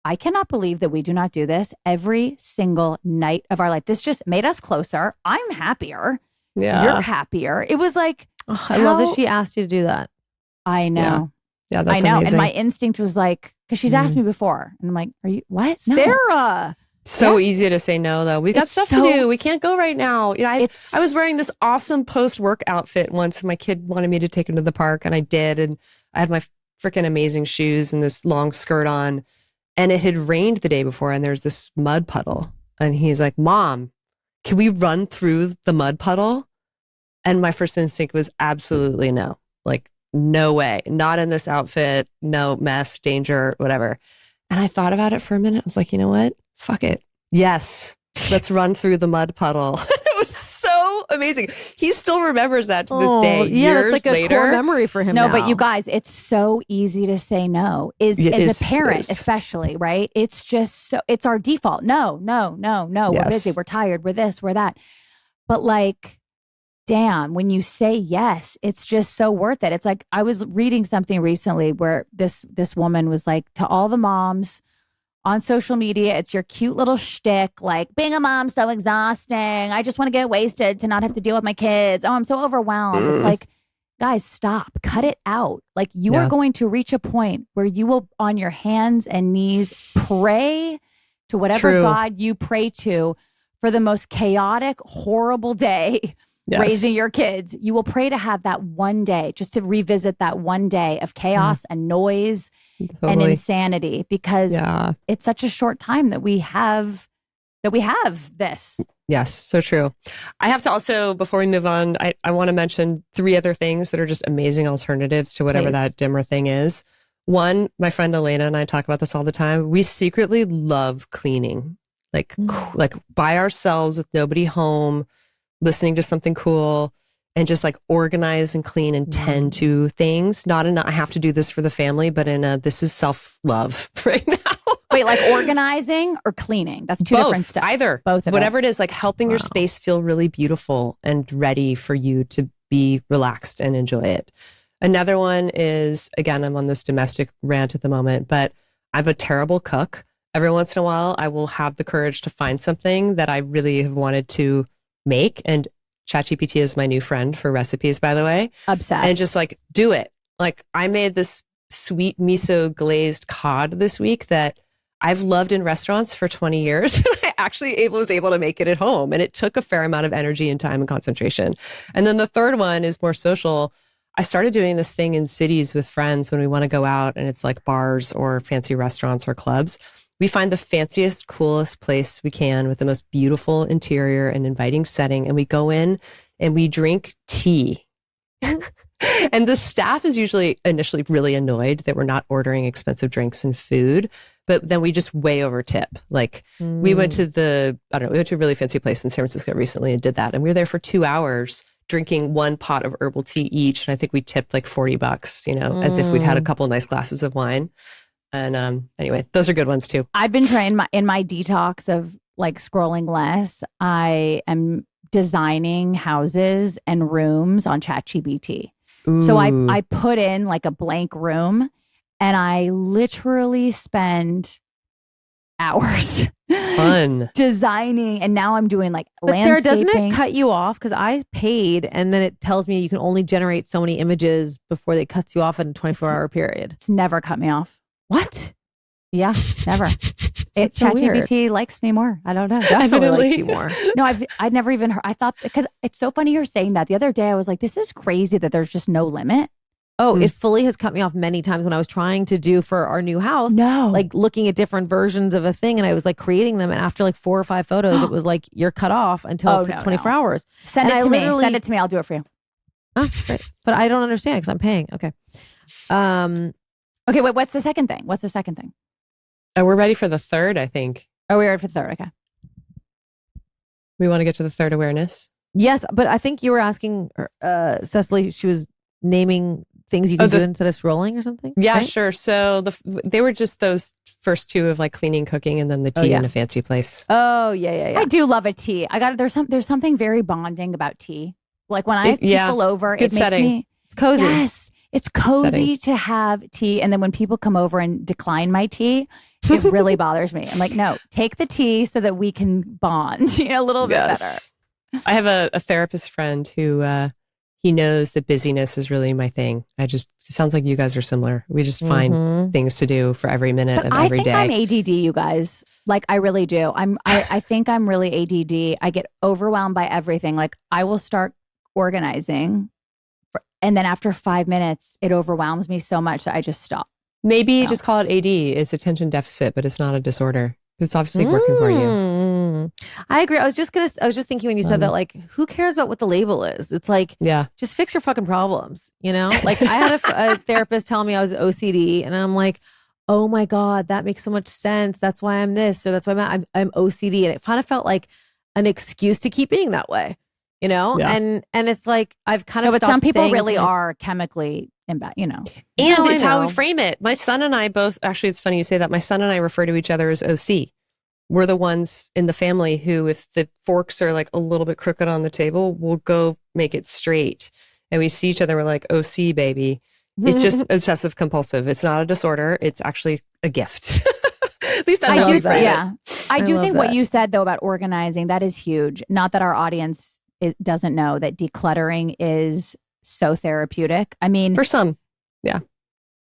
I cannot believe that we do not do this every single night of our life. This just made us closer. I'm happier. Yeah. You're happier. It was like, I love that she asked you to do that. I know. Yeah, that's I know. amazing. And my instinct was like, because she's asked me before. And I'm like, are you, what? No. Sarah. So easy to say no, though. We got stuff to do. We can't go right now. You know, I was wearing this awesome post-work outfit once. My kid wanted me to take him to the park, and I did. And I had my freaking amazing shoes and this long skirt on. And it had rained the day before, and there's this mud puddle. And he's like, Mom, can we run through the mud puddle? And my first instinct was absolutely no. Like, no way. Not in this outfit. No, mess, danger, whatever. And I thought about it for a minute. I was like, you know what? Fuck it. Yes. Let's run through the mud puddle. It was so amazing. He still remembers that to this day. Yeah, years it's like later. a core memory for him. No, now. But you guys, it's so easy to say no. As a parent, especially, right? It's just so, it's our default. No. Yes. We're busy. We're tired. We're this, we're that. But like, damn, when you say yes, it's just so worth it. It's like, I was reading something recently where this woman was like, to all the moms on social media, it's your cute little shtick, like, being a mom's so exhausting. I just want to get wasted to not have to deal with my kids. Oh, I'm so overwhelmed. It's like, guys, stop. Cut it out. Like, you are going to reach a point where you will, on your hands and knees, pray to whatever God you pray to for the most chaotic, horrible day. Raising your kids, you will pray to have that one day, just to revisit that one day of chaos and noise and insanity, because it's such a short time that we have this. Yes, so true. I have to also, before we move on, I want to mention 3 other things that are just amazing alternatives to whatever that dimmer thing is. One, my friend Elena and I talk about this all the time. We secretly love cleaning, like by ourselves with nobody home, listening to something cool, and just like organize and clean and tend to things. Not in a, I have to do this for the family, but in a, this is self-love right now. Wait, like organizing or cleaning? That's two different stuff. Either. Both of Whatever it is, like helping your space feel really beautiful and ready for you to be relaxed and enjoy it. Another one is, again, I'm on this domestic rant at the moment, but I'm a terrible cook. Every once in a while, I will have the courage to find something that I really have wanted to make. And ChatGPT is my new friend for recipes, by the way. Obsessed. And just like do it. Like I made this sweet miso glazed cod this week that I've loved in restaurants for 20 years. I actually was able to make it at home. And it took a fair amount of energy and time and concentration. And then the third one is more social. I started doing this thing in cities with friends when we want to go out and it's like bars or fancy restaurants or clubs. We find the fanciest, coolest place we can with the most beautiful interior and inviting setting. And we go in and we drink tea. And the staff is usually initially really annoyed that we're not ordering expensive drinks and food, but then we just way over tip. Like we went to we went to a really fancy place in San Francisco recently and did that. And we were there for 2 hours drinking one pot of herbal tea each. And I think we tipped like $40, you know, as if we'd had a couple of nice glasses of wine. And anyway, those are good ones too. I've been trying in my detox of like scrolling less. I am designing houses and rooms on ChatGPT. So I put in like a blank room and I literally spend hours fun designing, and now I'm doing like but landscaping. Sarah, doesn't it cut you off? Because I paid and then it tells me you can only generate so many images before they cuts you off in a 24-hour period. It's never cut me off. What? Yeah, never. It's so ChatGPT likes me more. I don't know. Definitely likes you more. No, I'd never even heard. I thought, because it's so funny you're saying that. The other day I was like, this is crazy that there's just no limit. Oh, it fully has cut me off many times when I was trying to do for our new house. No. Like looking at different versions of a thing and I was like creating them. And after like 4 or 5 photos, it was like, you're cut off until 24 hours. Send it to me. Send it to me. I'll do it for you. Oh, great. But I don't understand because I'm paying. Okay. Okay, wait, what's the second thing? Oh, we're ready for the third, I think. Oh, we're ready for the third. Okay. We want to get to the third awareness. Yes, but I think you were asking Cecily, she was naming things you can do instead of scrolling or something. Yeah, right? sure. So they were just those first two of like cleaning, cooking, and then the tea in a fancy place. Oh, yeah. I do love a tea. There's something very bonding about tea. Like when I have people over, it makes me... It's cozy. Yes. It's cozy to have tea. And then when people come over and decline my tea, it really bothers me. I'm like, no, take the tea so that we can bond a little bit better. I have a therapist friend who he knows that busyness is really my thing. It sounds like you guys are similar. We just find things to do for every minute of every day. I think I'm ADD, you guys. Like I really do. I think I'm really ADD. I get overwhelmed by everything. Like I will start organizing. And then after 5 minutes, it overwhelms me so much that I just stop. Maybe just call it AD. It's attention deficit, but it's not a disorder. It's obviously working for you. I agree. I was just thinking when you said that, like, who cares about what the label is? It's like, just fix your fucking problems, you know? Like I had a therapist tell me I was OCD and I'm like, oh my God, that makes so much sense. That's why I'm this. So that's why I'm OCD. And it kind of felt like an excuse to keep being that way. You know, and it's like I've kind of. But some people really are chemically imbalanced. And it's how we frame it. My son and I both. Actually, it's funny you say that. My son and I refer to each other as OC. We're the ones in the family who, if the forks are like a little bit crooked on the table, we'll go make it straight. And we see each other. We're like, OC, baby. It's just obsessive compulsive. It's not a disorder. It's actually a gift. At least that's how we frame it. I do think what you said though about organizing, that is huge. Not that our audience doesn't know that decluttering is so therapeutic. I mean, for some, yeah.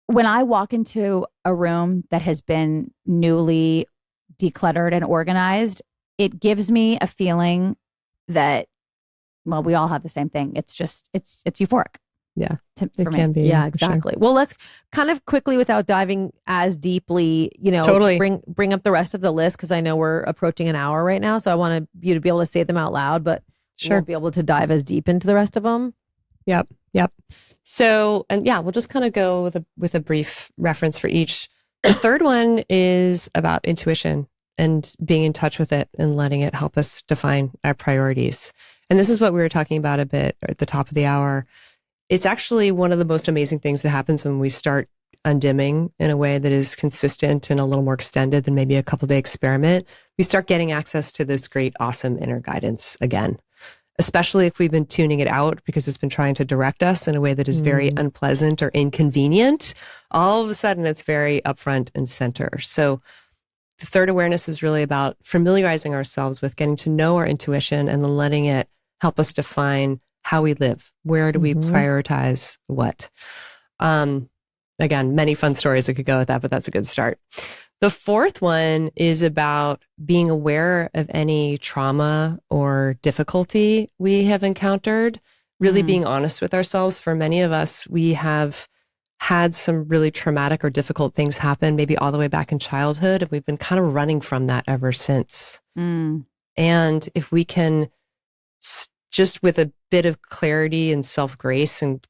When I walk into a room that has been newly decluttered and organized, it gives me a feeling that, well, we all have the same thing. It's just, it's euphoric. Yeah. For me. Yeah, exactly. Sure. Well, let's kind of quickly, without diving as deeply, bring up the rest of the list, because I know we're approaching an hour right now. So I want you to be able to say them out loud, but we won't be able to dive as deep into the rest of them. Yep. Yep. So, and yeah, we'll just kind of go with a brief reference for each. The third one is about intuition and being in touch with it and letting it help us define our priorities. And this is what we were talking about a bit at the top of the hour. It's actually one of the most amazing things that happens when we start undimming in a way that is consistent and a little more extended than maybe a couple-day experiment. We start getting access to this great, awesome inner guidance again, especially if we've been tuning it out because it's been trying to direct us in a way that is very unpleasant or inconvenient. All of a sudden, it's very upfront and center. So the third awareness is really about familiarizing ourselves with getting to know our intuition and then letting it help us define how we live. Where do we prioritize what? Again, many fun stories that could go with that, but that's a good start. The fourth one is about being aware of any trauma or difficulty we have encountered, really being honest with ourselves. For many of us, we have had some really traumatic or difficult things happen, maybe all the way back in childhood, and we've been kind of running from that ever since. And if we can just with a bit of clarity and self-grace and,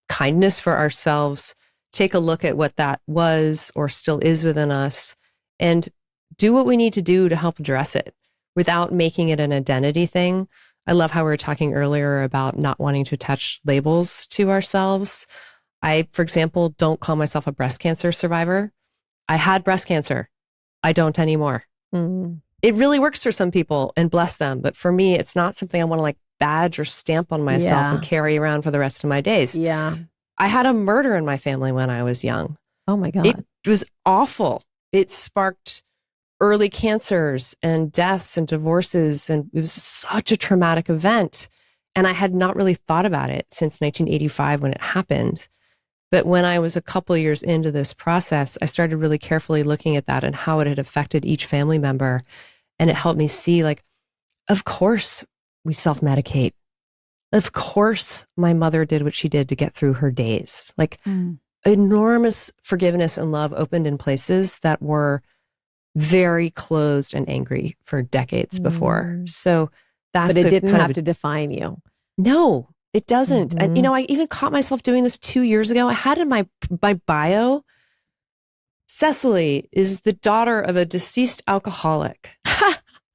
kindness for ourselves, take a look at what that was or still is within us and do what we need to do to help address it without making it an identity thing. I love how we were talking earlier about not wanting to attach labels to ourselves. I, for example, don't call myself a breast cancer survivor. I had breast cancer. I don't anymore. It really works for some people and bless them. But for me, it's not something I want to badge or stamp on myself and carry around for the rest of my days. Yeah. I had a murder in my family when I was young. Oh my God. It was awful. It sparked early cancers and deaths and divorces. And it was such a traumatic event. And I had not really thought about it since 1985 when it happened. But when I was a couple of years into this process, I started really carefully looking at that and how it had affected each family member. And it helped me see, of course we self-medicate. Of course my mother did what she did to get through her days. Enormous forgiveness and love opened in places that were very closed and angry for decades before. So but it didn't have to define you. No, it doesn't. And, I even caught myself doing this 2 years ago. I had in my bio, Cecily is the daughter of a deceased alcoholic.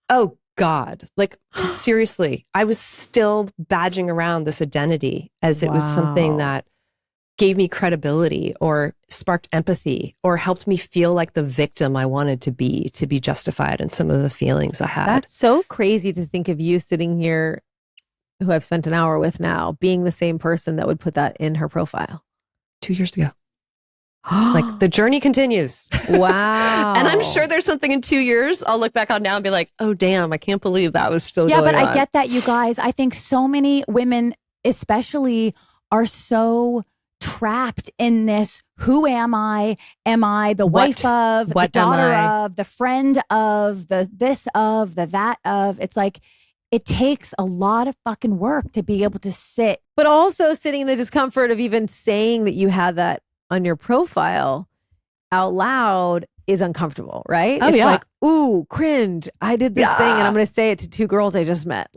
Oh God. Seriously, I was still badging around this identity as it was something that gave me credibility or sparked empathy or helped me feel like the victim I wanted to be justified in some of the feelings I had. That's so crazy to think of you sitting here, who I've spent an hour with now, being the same person that would put that in her profile. 2 years ago. The journey continues. Wow. And I'm sure there's something in 2 years I'll look back on now and be like, oh, damn, I can't believe that was still going on. Yeah, but I get that, you guys. I think so many women, especially, are so trapped in this. Who am I? Am I the wife of, the daughter of, the friend of, the this of, the that of? It's it takes a lot of fucking work to be able to sit. But also sitting in the discomfort of even saying that you had that on your profile out loud is uncomfortable, right? Oh, it's ooh, cringe. I did this thing and I'm going to say it to two girls I just met.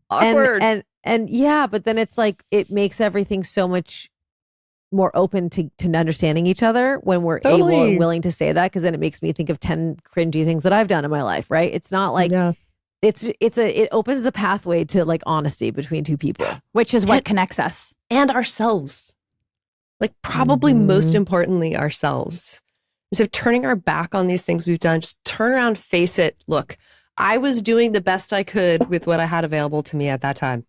Awkward. And yeah, but then it's it makes everything so much more open to understanding each other when we're able and willing to say that, because then it makes me think of 10 cringy things that I've done in my life, right? It's not it opens the pathway to honesty between two people, which is what connects us and ourselves. Probably most importantly, ourselves. Instead of turning our back on these things we've done, just turn around, face it. Look, I was doing the best I could with what I had available to me at that time.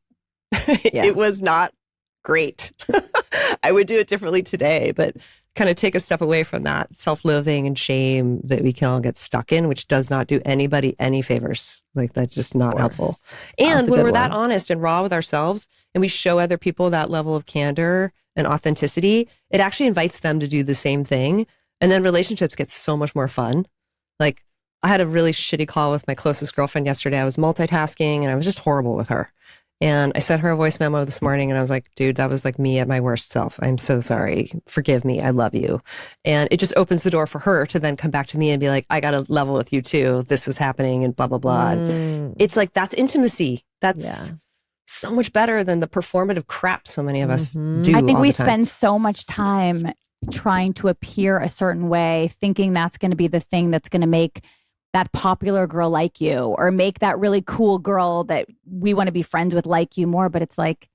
It was not great. I would do it differently today, but kind of take a step away from that self-loathing and shame that we can all get stuck in, which does not do anybody any favors. That's just not helpful. And when we're that honest and raw with ourselves and we show other people that level of candor and authenticity, it actually invites them to do the same thing. And then relationships get so much more fun. I had a really shitty call with my closest girlfriend yesterday. I was multitasking and I was just horrible with her. And I sent her a voice memo this morning and I was like, dude, that was me at my worst self. I'm so sorry. Forgive me. I love you. And it just opens the door for her to then come back to me and be like, I got to level with you too. This was happening and blah, blah, blah. And it's that's intimacy. That's so much better than the performative crap so many of us do. I think all we the time. spend so much time trying to appear a certain way, thinking that's going to be the thing that's going to make that popular girl like you, or make that really cool girl that we want to be friends with like you more. But it's like,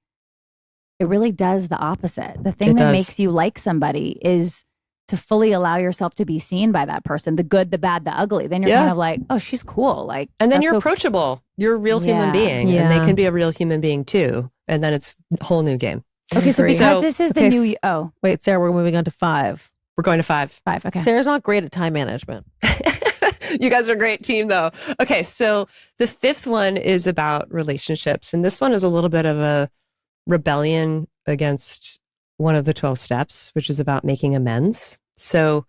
it really does the opposite. The thing that makes you like somebody is to fully allow yourself to be seen by that person, the good, the bad, the ugly. Then you're kind of like, oh, she's cool. Like, and then you're approachable. You're a real human being, and they can be a real human being too. And then it's a whole new game. Okay, so because this is the new... Oh. Wait, Sarah, we're moving on to 5. We're going to 5. 5, okay. Sarah's not great at time management. You guys are a great team, though. Okay, so the 5th one is about relationships. And this one is a little bit of a rebellion against one of the 12 steps, which is about making amends. So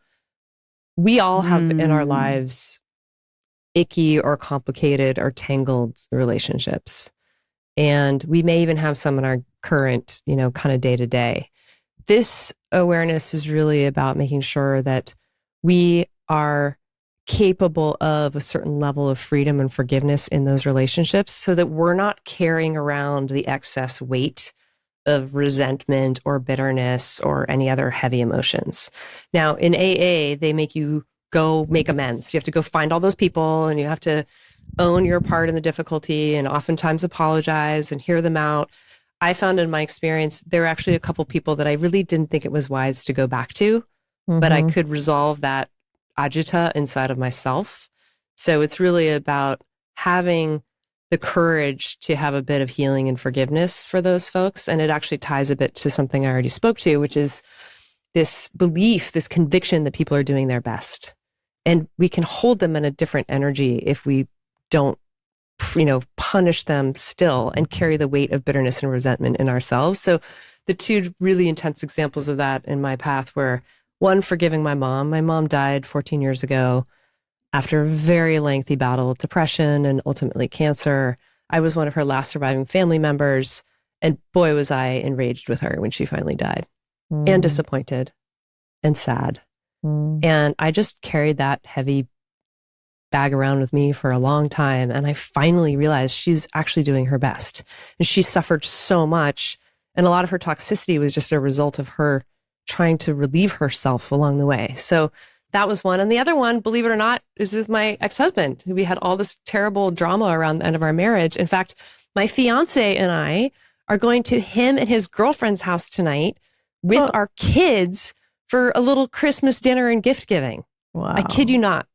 we all have in our lives icky or complicated or tangled relationships. And we may even have some in our current, kind of day to day. This awareness is really about making sure that we are capable of a certain level of freedom and forgiveness in those relationships, so that we're not carrying around the excess weight of resentment or bitterness or any other heavy emotions. Now, in AA, they make you go make amends. You have to go find all those people, and you have to own your part in the difficulty, and oftentimes apologize and hear them out. I found in my experience, there are actually a couple people that I really didn't think it was wise to go back to, but I could resolve that agita inside of myself. So it's really about having the courage to have a bit of healing and forgiveness for those folks. And it actually ties a bit to something I already spoke to, which is this belief, this conviction that people are doing their best. And we can hold them in a different energy if we don't, punish them still and carry the weight of bitterness and resentment in ourselves. So the 2 really intense examples of that in my path were, one, forgiving my mom. My mom died 14 years ago after a very lengthy battle with depression and ultimately cancer. I was one of her last surviving family members. And boy, was I enraged with her when she finally died, and disappointed and sad. And I just carried that heavy bag around with me for a long time. And I finally realized she's actually doing her best. And she suffered so much. And a lot of her toxicity was just a result of her trying to relieve herself along the way. So that was one. And the other one, believe it or not, is with my ex-husband. We had all this terrible drama around the end of our marriage. In fact, my fiance and I are going to him and his girlfriend's house tonight with our kids for a little Christmas dinner and gift giving. Wow. I kid you not.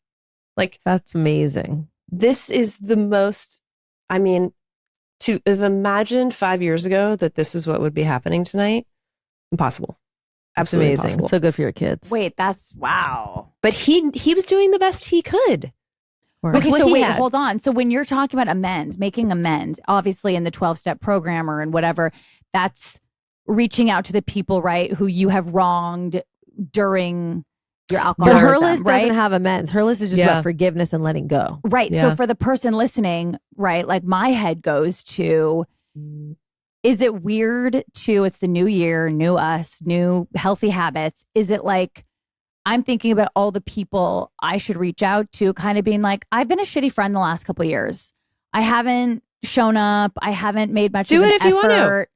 Like, that's amazing. This is the most, to have imagined 5 years ago that this is what would be happening tonight, impossible. Absolutely amazing. impossible. So good for your kids. Wait, that's wow. But he was doing the best he could. Okay, so wait, hold on. So when you're talking about amends, making amends, obviously in the 12-step program or in whatever, that's reaching out to the people, right, who you have wronged during your alcoholism. But her list right? doesn't have amends. Her list is just about forgiveness and letting go. Right. Yeah. So for the person listening, right, like my head goes to, is it weird to, it's the new year, new us, new healthy habits. Is it like, I'm thinking about all the people I should reach out to, kind of being like, I've been a shitty friend the last couple of years. I haven't shown up. I haven't made much Do of it an if you want effort.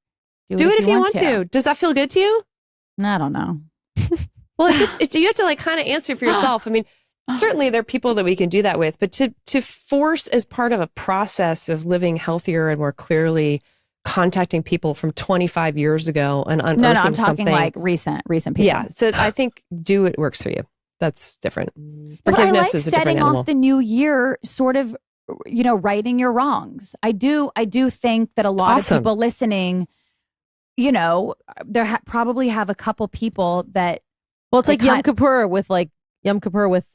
Do it if you want to. Does that feel good to you? I don't know. Well, you have to like kind of answer for yourself. I mean, certainly there are people that we can do that with, but to force as part of a process of living healthier and more clearly, contacting people from 25 years ago and unearthing something. No, I'm talking like recent people. Yeah. So I think do what works for you. That's different. But Forgiveness I like is a different setting animal. off the new year, sort of, righting your wrongs. I do think that a lot of people listening, there probably have a couple people that. Well, it's like Yom Kippur with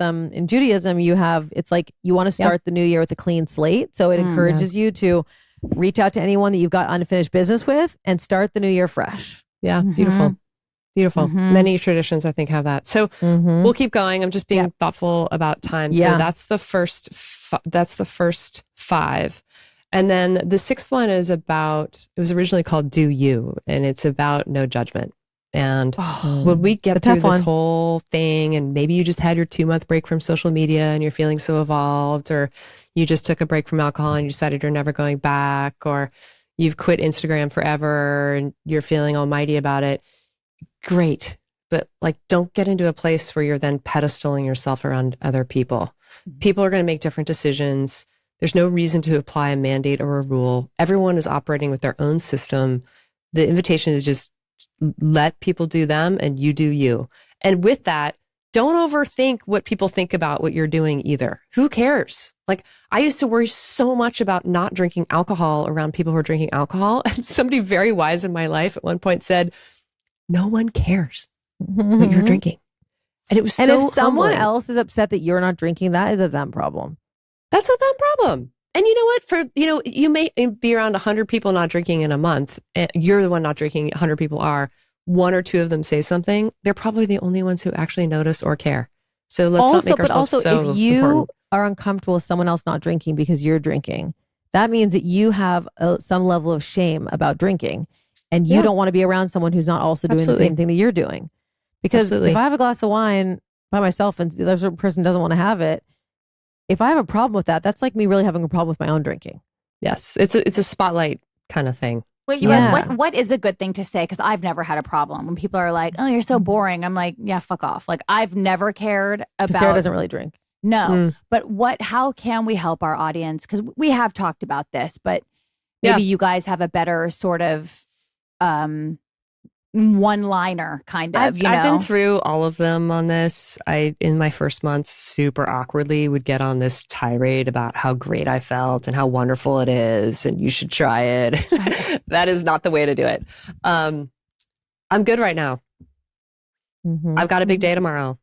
in Judaism, it's like you want to start the new year with a clean slate. So it encourages you to reach out to anyone that you've got unfinished business with and start the new year fresh. Yeah. Beautiful. Beautiful. Many traditions, I think, have that. So we'll keep going. I'm just being thoughtful about time. So that's the first, that's the first 5. And then the 6th one is about, it was originally called Do You, and it's about no judgment. And when we get through this whole thing, and maybe you just had your 2-month break from social media and you're feeling so evolved, or you just took a break from alcohol and you decided you're never going back, or you've quit Instagram forever and you're feeling almighty about it. Great. But like, don't get into a place where you're then pedestaling yourself around other people. People are going to make different decisions. There's no reason to apply a mandate or a rule. Everyone is operating with their own system. The invitation is just let people do them and you do you. And with that, don't overthink what people think about what you're doing either. Who cares? Like, I used to worry so much about not drinking alcohol around people who are drinking alcohol. And somebody very wise in my life at one point said, no one cares what you're drinking. And it was and so if someone humbling. else is upset that you're not drinking, that is a them problem. That's a them problem. And you know what? You may be around 100 people not drinking in a month. And you're the one not drinking. 100 people are. One or two of them say something. They're probably the only ones who actually notice or care. So let's not make ourselves so if you important. are uncomfortable with someone else not drinking because you're drinking, that means that you have some level of shame about drinking, and you don't want to be around someone who's not also doing the same thing that you're doing. Because if I have a glass of wine by myself and the other person doesn't want to have it, if I have a problem with that, that's like me really having a problem with my own drinking. Yes, it's a spotlight kind of thing. Wait, you guys, what is a good thing to say? Because I've never had a problem when people are like, "Oh, you're so boring." I'm like, "Yeah, fuck off." Like, I've never cared about. Sarah doesn't really drink. No, but how can we help our audience? Because we have talked about this, but maybe you guys have a better sort of one-liner kind of. I've been through all of them on this. I, in my first month, super awkwardly would get on this tirade about how great I felt and how wonderful it is, and you should try it. That is not the way to do it. I'm good right now. I've got a big day tomorrow.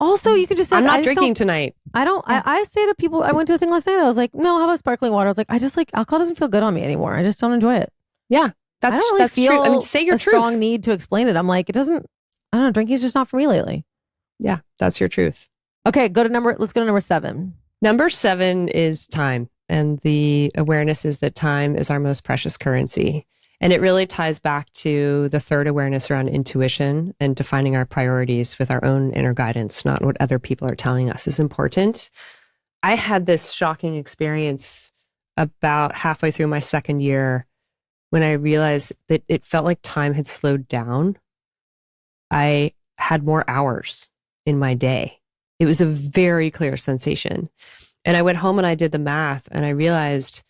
Also, you could just say, I'm not drinking tonight. I say to people, I went to a thing last night. I was like, no, how about sparkling water? I was like, I just like alcohol doesn't feel good on me anymore. I just don't enjoy it. Yeah, that's true. I mean, say your truth. Strong need to explain it. I'm like, it doesn't. I don't know. Drinking's just not for me lately. Yeah, that's your truth. Okay, let's go to number 7. Number 7 is time, and the awareness is that time is our most precious currency. And it really ties back to the third awareness around intuition and defining our priorities with our own inner guidance, not what other people are telling us is important. I had this shocking experience about halfway through my second year when I realized that it felt like time had slowed down. I had more hours in my day. It was a very clear sensation. And I went home and I did the math and I realized,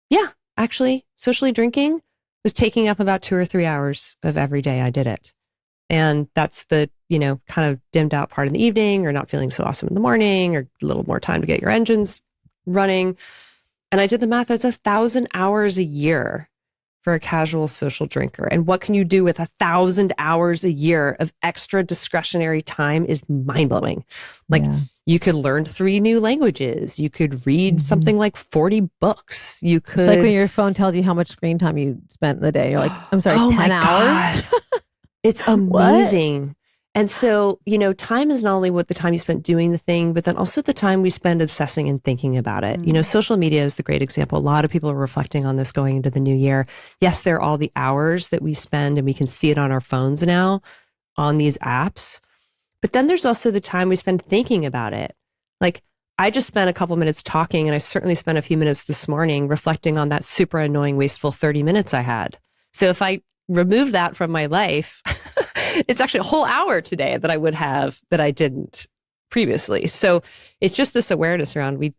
yeah, actually, socially drinking was taking up about 2 or 3 hours of every day I did it. And that's the, kind of dimmed out part in the evening, or not feeling so awesome in the morning, or a little more time to get your engines running. And I did the math. That's 1,000 hours a year for a casual social drinker. And what can you do with 1,000 hours a year of extra discretionary time is mind-blowing. Like, you could learn 3 new languages. You could read something like 40 books. You could. It's like when your phone tells you how much screen time you spent in the day. You're like, I'm sorry, 10 hours? It's amazing. And so, time is not only what the time you spent doing the thing, but then also the time we spend obsessing and thinking about it. Social media is the great example. A lot of people are reflecting on this going into the new year. Yes, there are all the hours that we spend, and we can see it on our phones now on these apps. But then there's also the time we spend thinking about it. Like, I just spent a couple minutes talking, and I certainly spent a few minutes this morning reflecting on that super annoying, wasteful 30 minutes I had. So if I remove that from my life, it's actually a whole hour today that I would have that I didn't previously. So it's just this awareness around we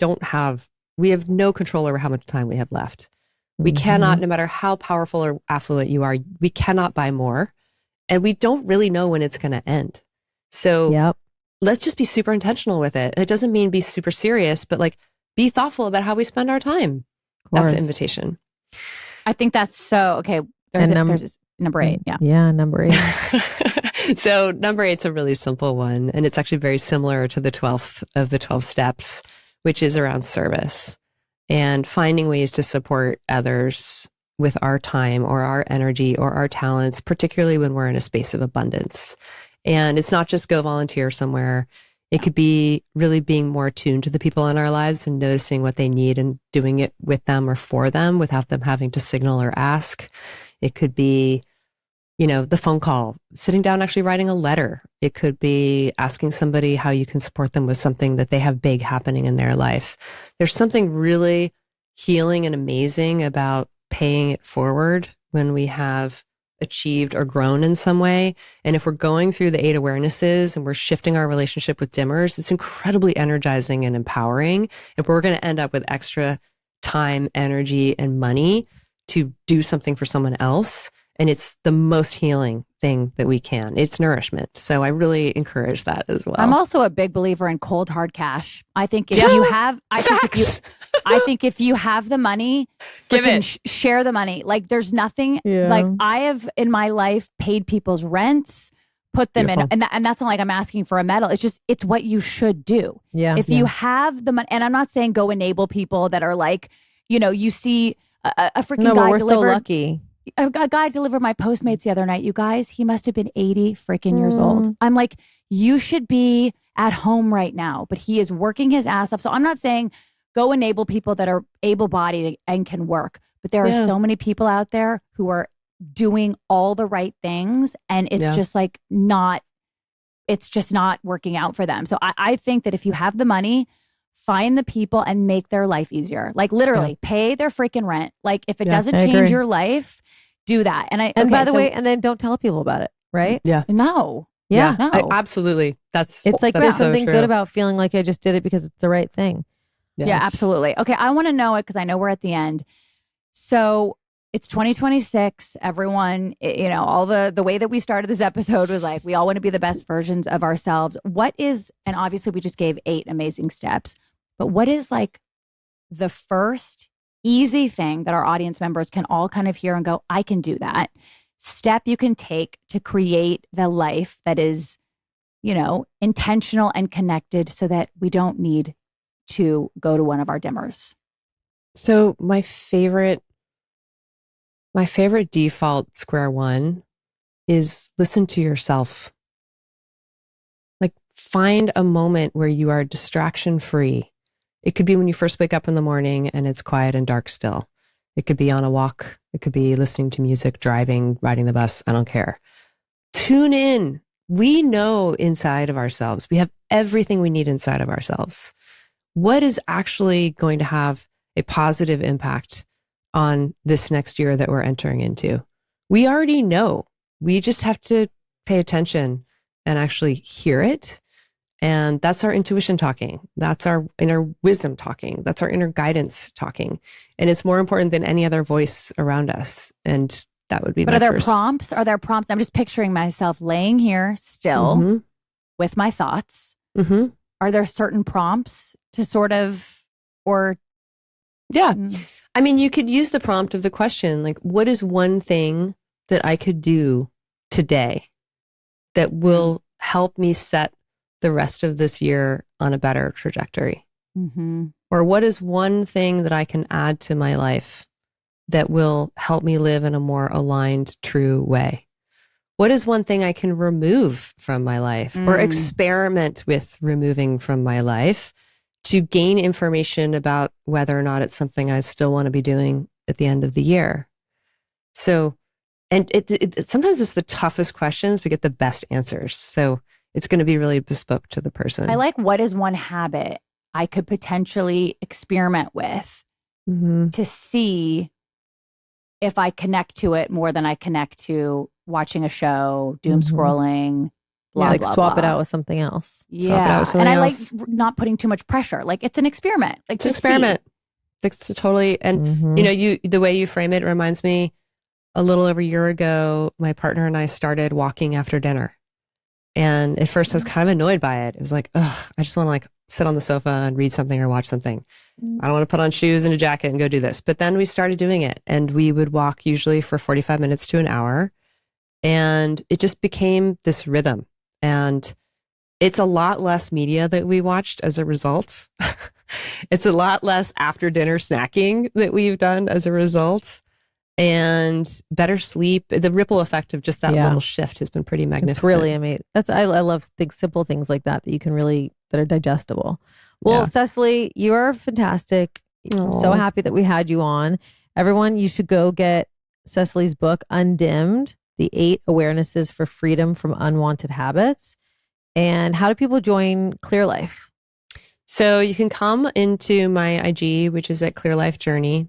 have no control over how much time we have left. We cannot, no matter how powerful or affluent you are, we cannot buy more. And we don't really know when it's going to end. So let's just be super intentional with it. It doesn't mean be super serious, but like, be thoughtful about how we spend our time. That's the invitation. I think that's so, okay. There's number 8. Yeah. Yeah. Number 8. So number 8's a really simple one. And it's actually very similar to the 12th of the 12 steps, which is around service and finding ways to support others with our time or our energy or our talents, particularly when we're in a space of abundance. And it's not just go volunteer somewhere. It could be really being more attuned to the people in our lives and noticing what they need and doing it with them or for them without them having to signal or ask. It could be, the phone call, sitting down, actually writing a letter. It could be asking somebody how you can support them with something that they have big happening in their life. There's something really healing and amazing about paying it forward when we have achieved or grown in some way. And if we're going through the 8 awarenesses and we're shifting our relationship with dimmers, it's incredibly energizing and empowering. If we're going to end up with extra time, energy, and money to do something for someone else. And it's the most healing thing that we can. It's nourishment. So I really encourage that as well. I'm also a big believer in cold hard cash. I think if you have, I think if you have the money, give it. Share the money. Like there's nothing like I have in my life paid people's rents, put them in, and that's not like I'm asking for a medal. It's just, it's what you should do. Yeah. If you have the money, and I'm not saying go enable people that are like, you see a freaking guy we're delivered. So lucky. A guy delivered my Postmates the other night. You guys, he must have been 80 freaking years old. I'm like, you should be at home right now, but he is working his ass off. So I'm not saying go enable people that are able-bodied and can work, but there are so many people out there who are doing all the right things, and it's just like it's just not working out for them. So I think that if you have the money, find the people and make their life easier. Like literally pay their freaking rent. Like if it doesn't change your life, do that. And by the way, and then don't tell people about it, right? Yeah. No. Yeah. No. Absolutely. It's like there's something good about feeling like I just did it because it's the right thing. Yes. Yeah, absolutely. Okay. I want to know it because I know we're at the end. So it's 2026. Everyone, all the way that we started this episode was like, we all want to be the best versions of ourselves. And obviously we just gave 8 amazing steps, but what is like the first easy thing that our audience members can all kind of hear and go, I can do that step you can take to create the life that is, intentional and connected so that we don't need to go to one of our dimmers? So my favorite default square one is listen to yourself. Like find a moment where you are distraction free. It could be when you first wake up in the morning and it's quiet and dark still. It could be on a walk. It could be listening to music, driving, riding the bus. I don't care. Tune in. We know inside of ourselves. We have everything we need inside of ourselves. What is actually going to have a positive impact on this next year that we're entering into? We already know. We just have to pay attention and actually hear it. And that's our intuition talking. That's our inner wisdom talking. That's our inner guidance talking. And it's more important than any other voice around us. And that would be But are there prompts? Are there prompts? I'm just picturing myself laying here still with my thoughts. Mm-hmm. Are there certain prompts to sort of, or? Yeah. I mean, you could use the prompt of the question, like, what is one thing that I could do today that will help me set the rest of this year on a better trajectory? Mm-hmm. Or what is one thing that I can add to my life that will help me live in a more aligned, true way? What is one thing I can remove from my life or experiment with removing from my life to gain information about whether or not it's something I still want to be doing at the end of the year? So, and it sometimes it's the toughest questions, we get the best answers. So it's going to be really bespoke to the person. I like, what is one habit I could potentially experiment with to see if I connect to it more than I connect to watching a show, doom scrolling, blah, like blah, swap blah. it out with something else. Yeah. And I like not putting too much pressure. Like it's an experiment. Like it's an experiment. It's totally, and the way you frame it reminds me a little over a year ago, my partner and I started walking after dinner. And at first I was kind of annoyed by it. It was like, ugh, I just want to like sit on the sofa and read something or watch something. I don't want to put on shoes and a jacket and go do this. But then we started doing it, and we would walk usually for 45 minutes to an hour. And it just became this rhythm. And it's a lot less media that we watched as a result. It's a lot less after dinner snacking that we've done as a result. And better sleep. The ripple effect of just that little shift has been pretty magnificent. It's really amazing. I love simple things like that you can really, that are digestible. Well, Cecily, you are fantastic. I'm so happy that we had you on. Everyone, you should go get Cecily's book, Undimmed, The 8 Awarenesses for Freedom from Unwanted Habits. And how do people join Clear Life? So you can come into my IG, which is at Clear Life Journey,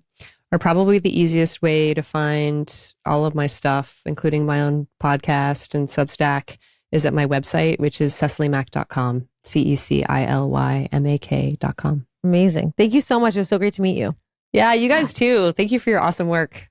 are probably the easiest way to find all of my stuff, including my own podcast and Substack, is at my website, which is cecilymak.com, CECILYMAK.com. Amazing. Thank you so much. It was so great to meet you. Yeah, you guys too. Thank you for your awesome work.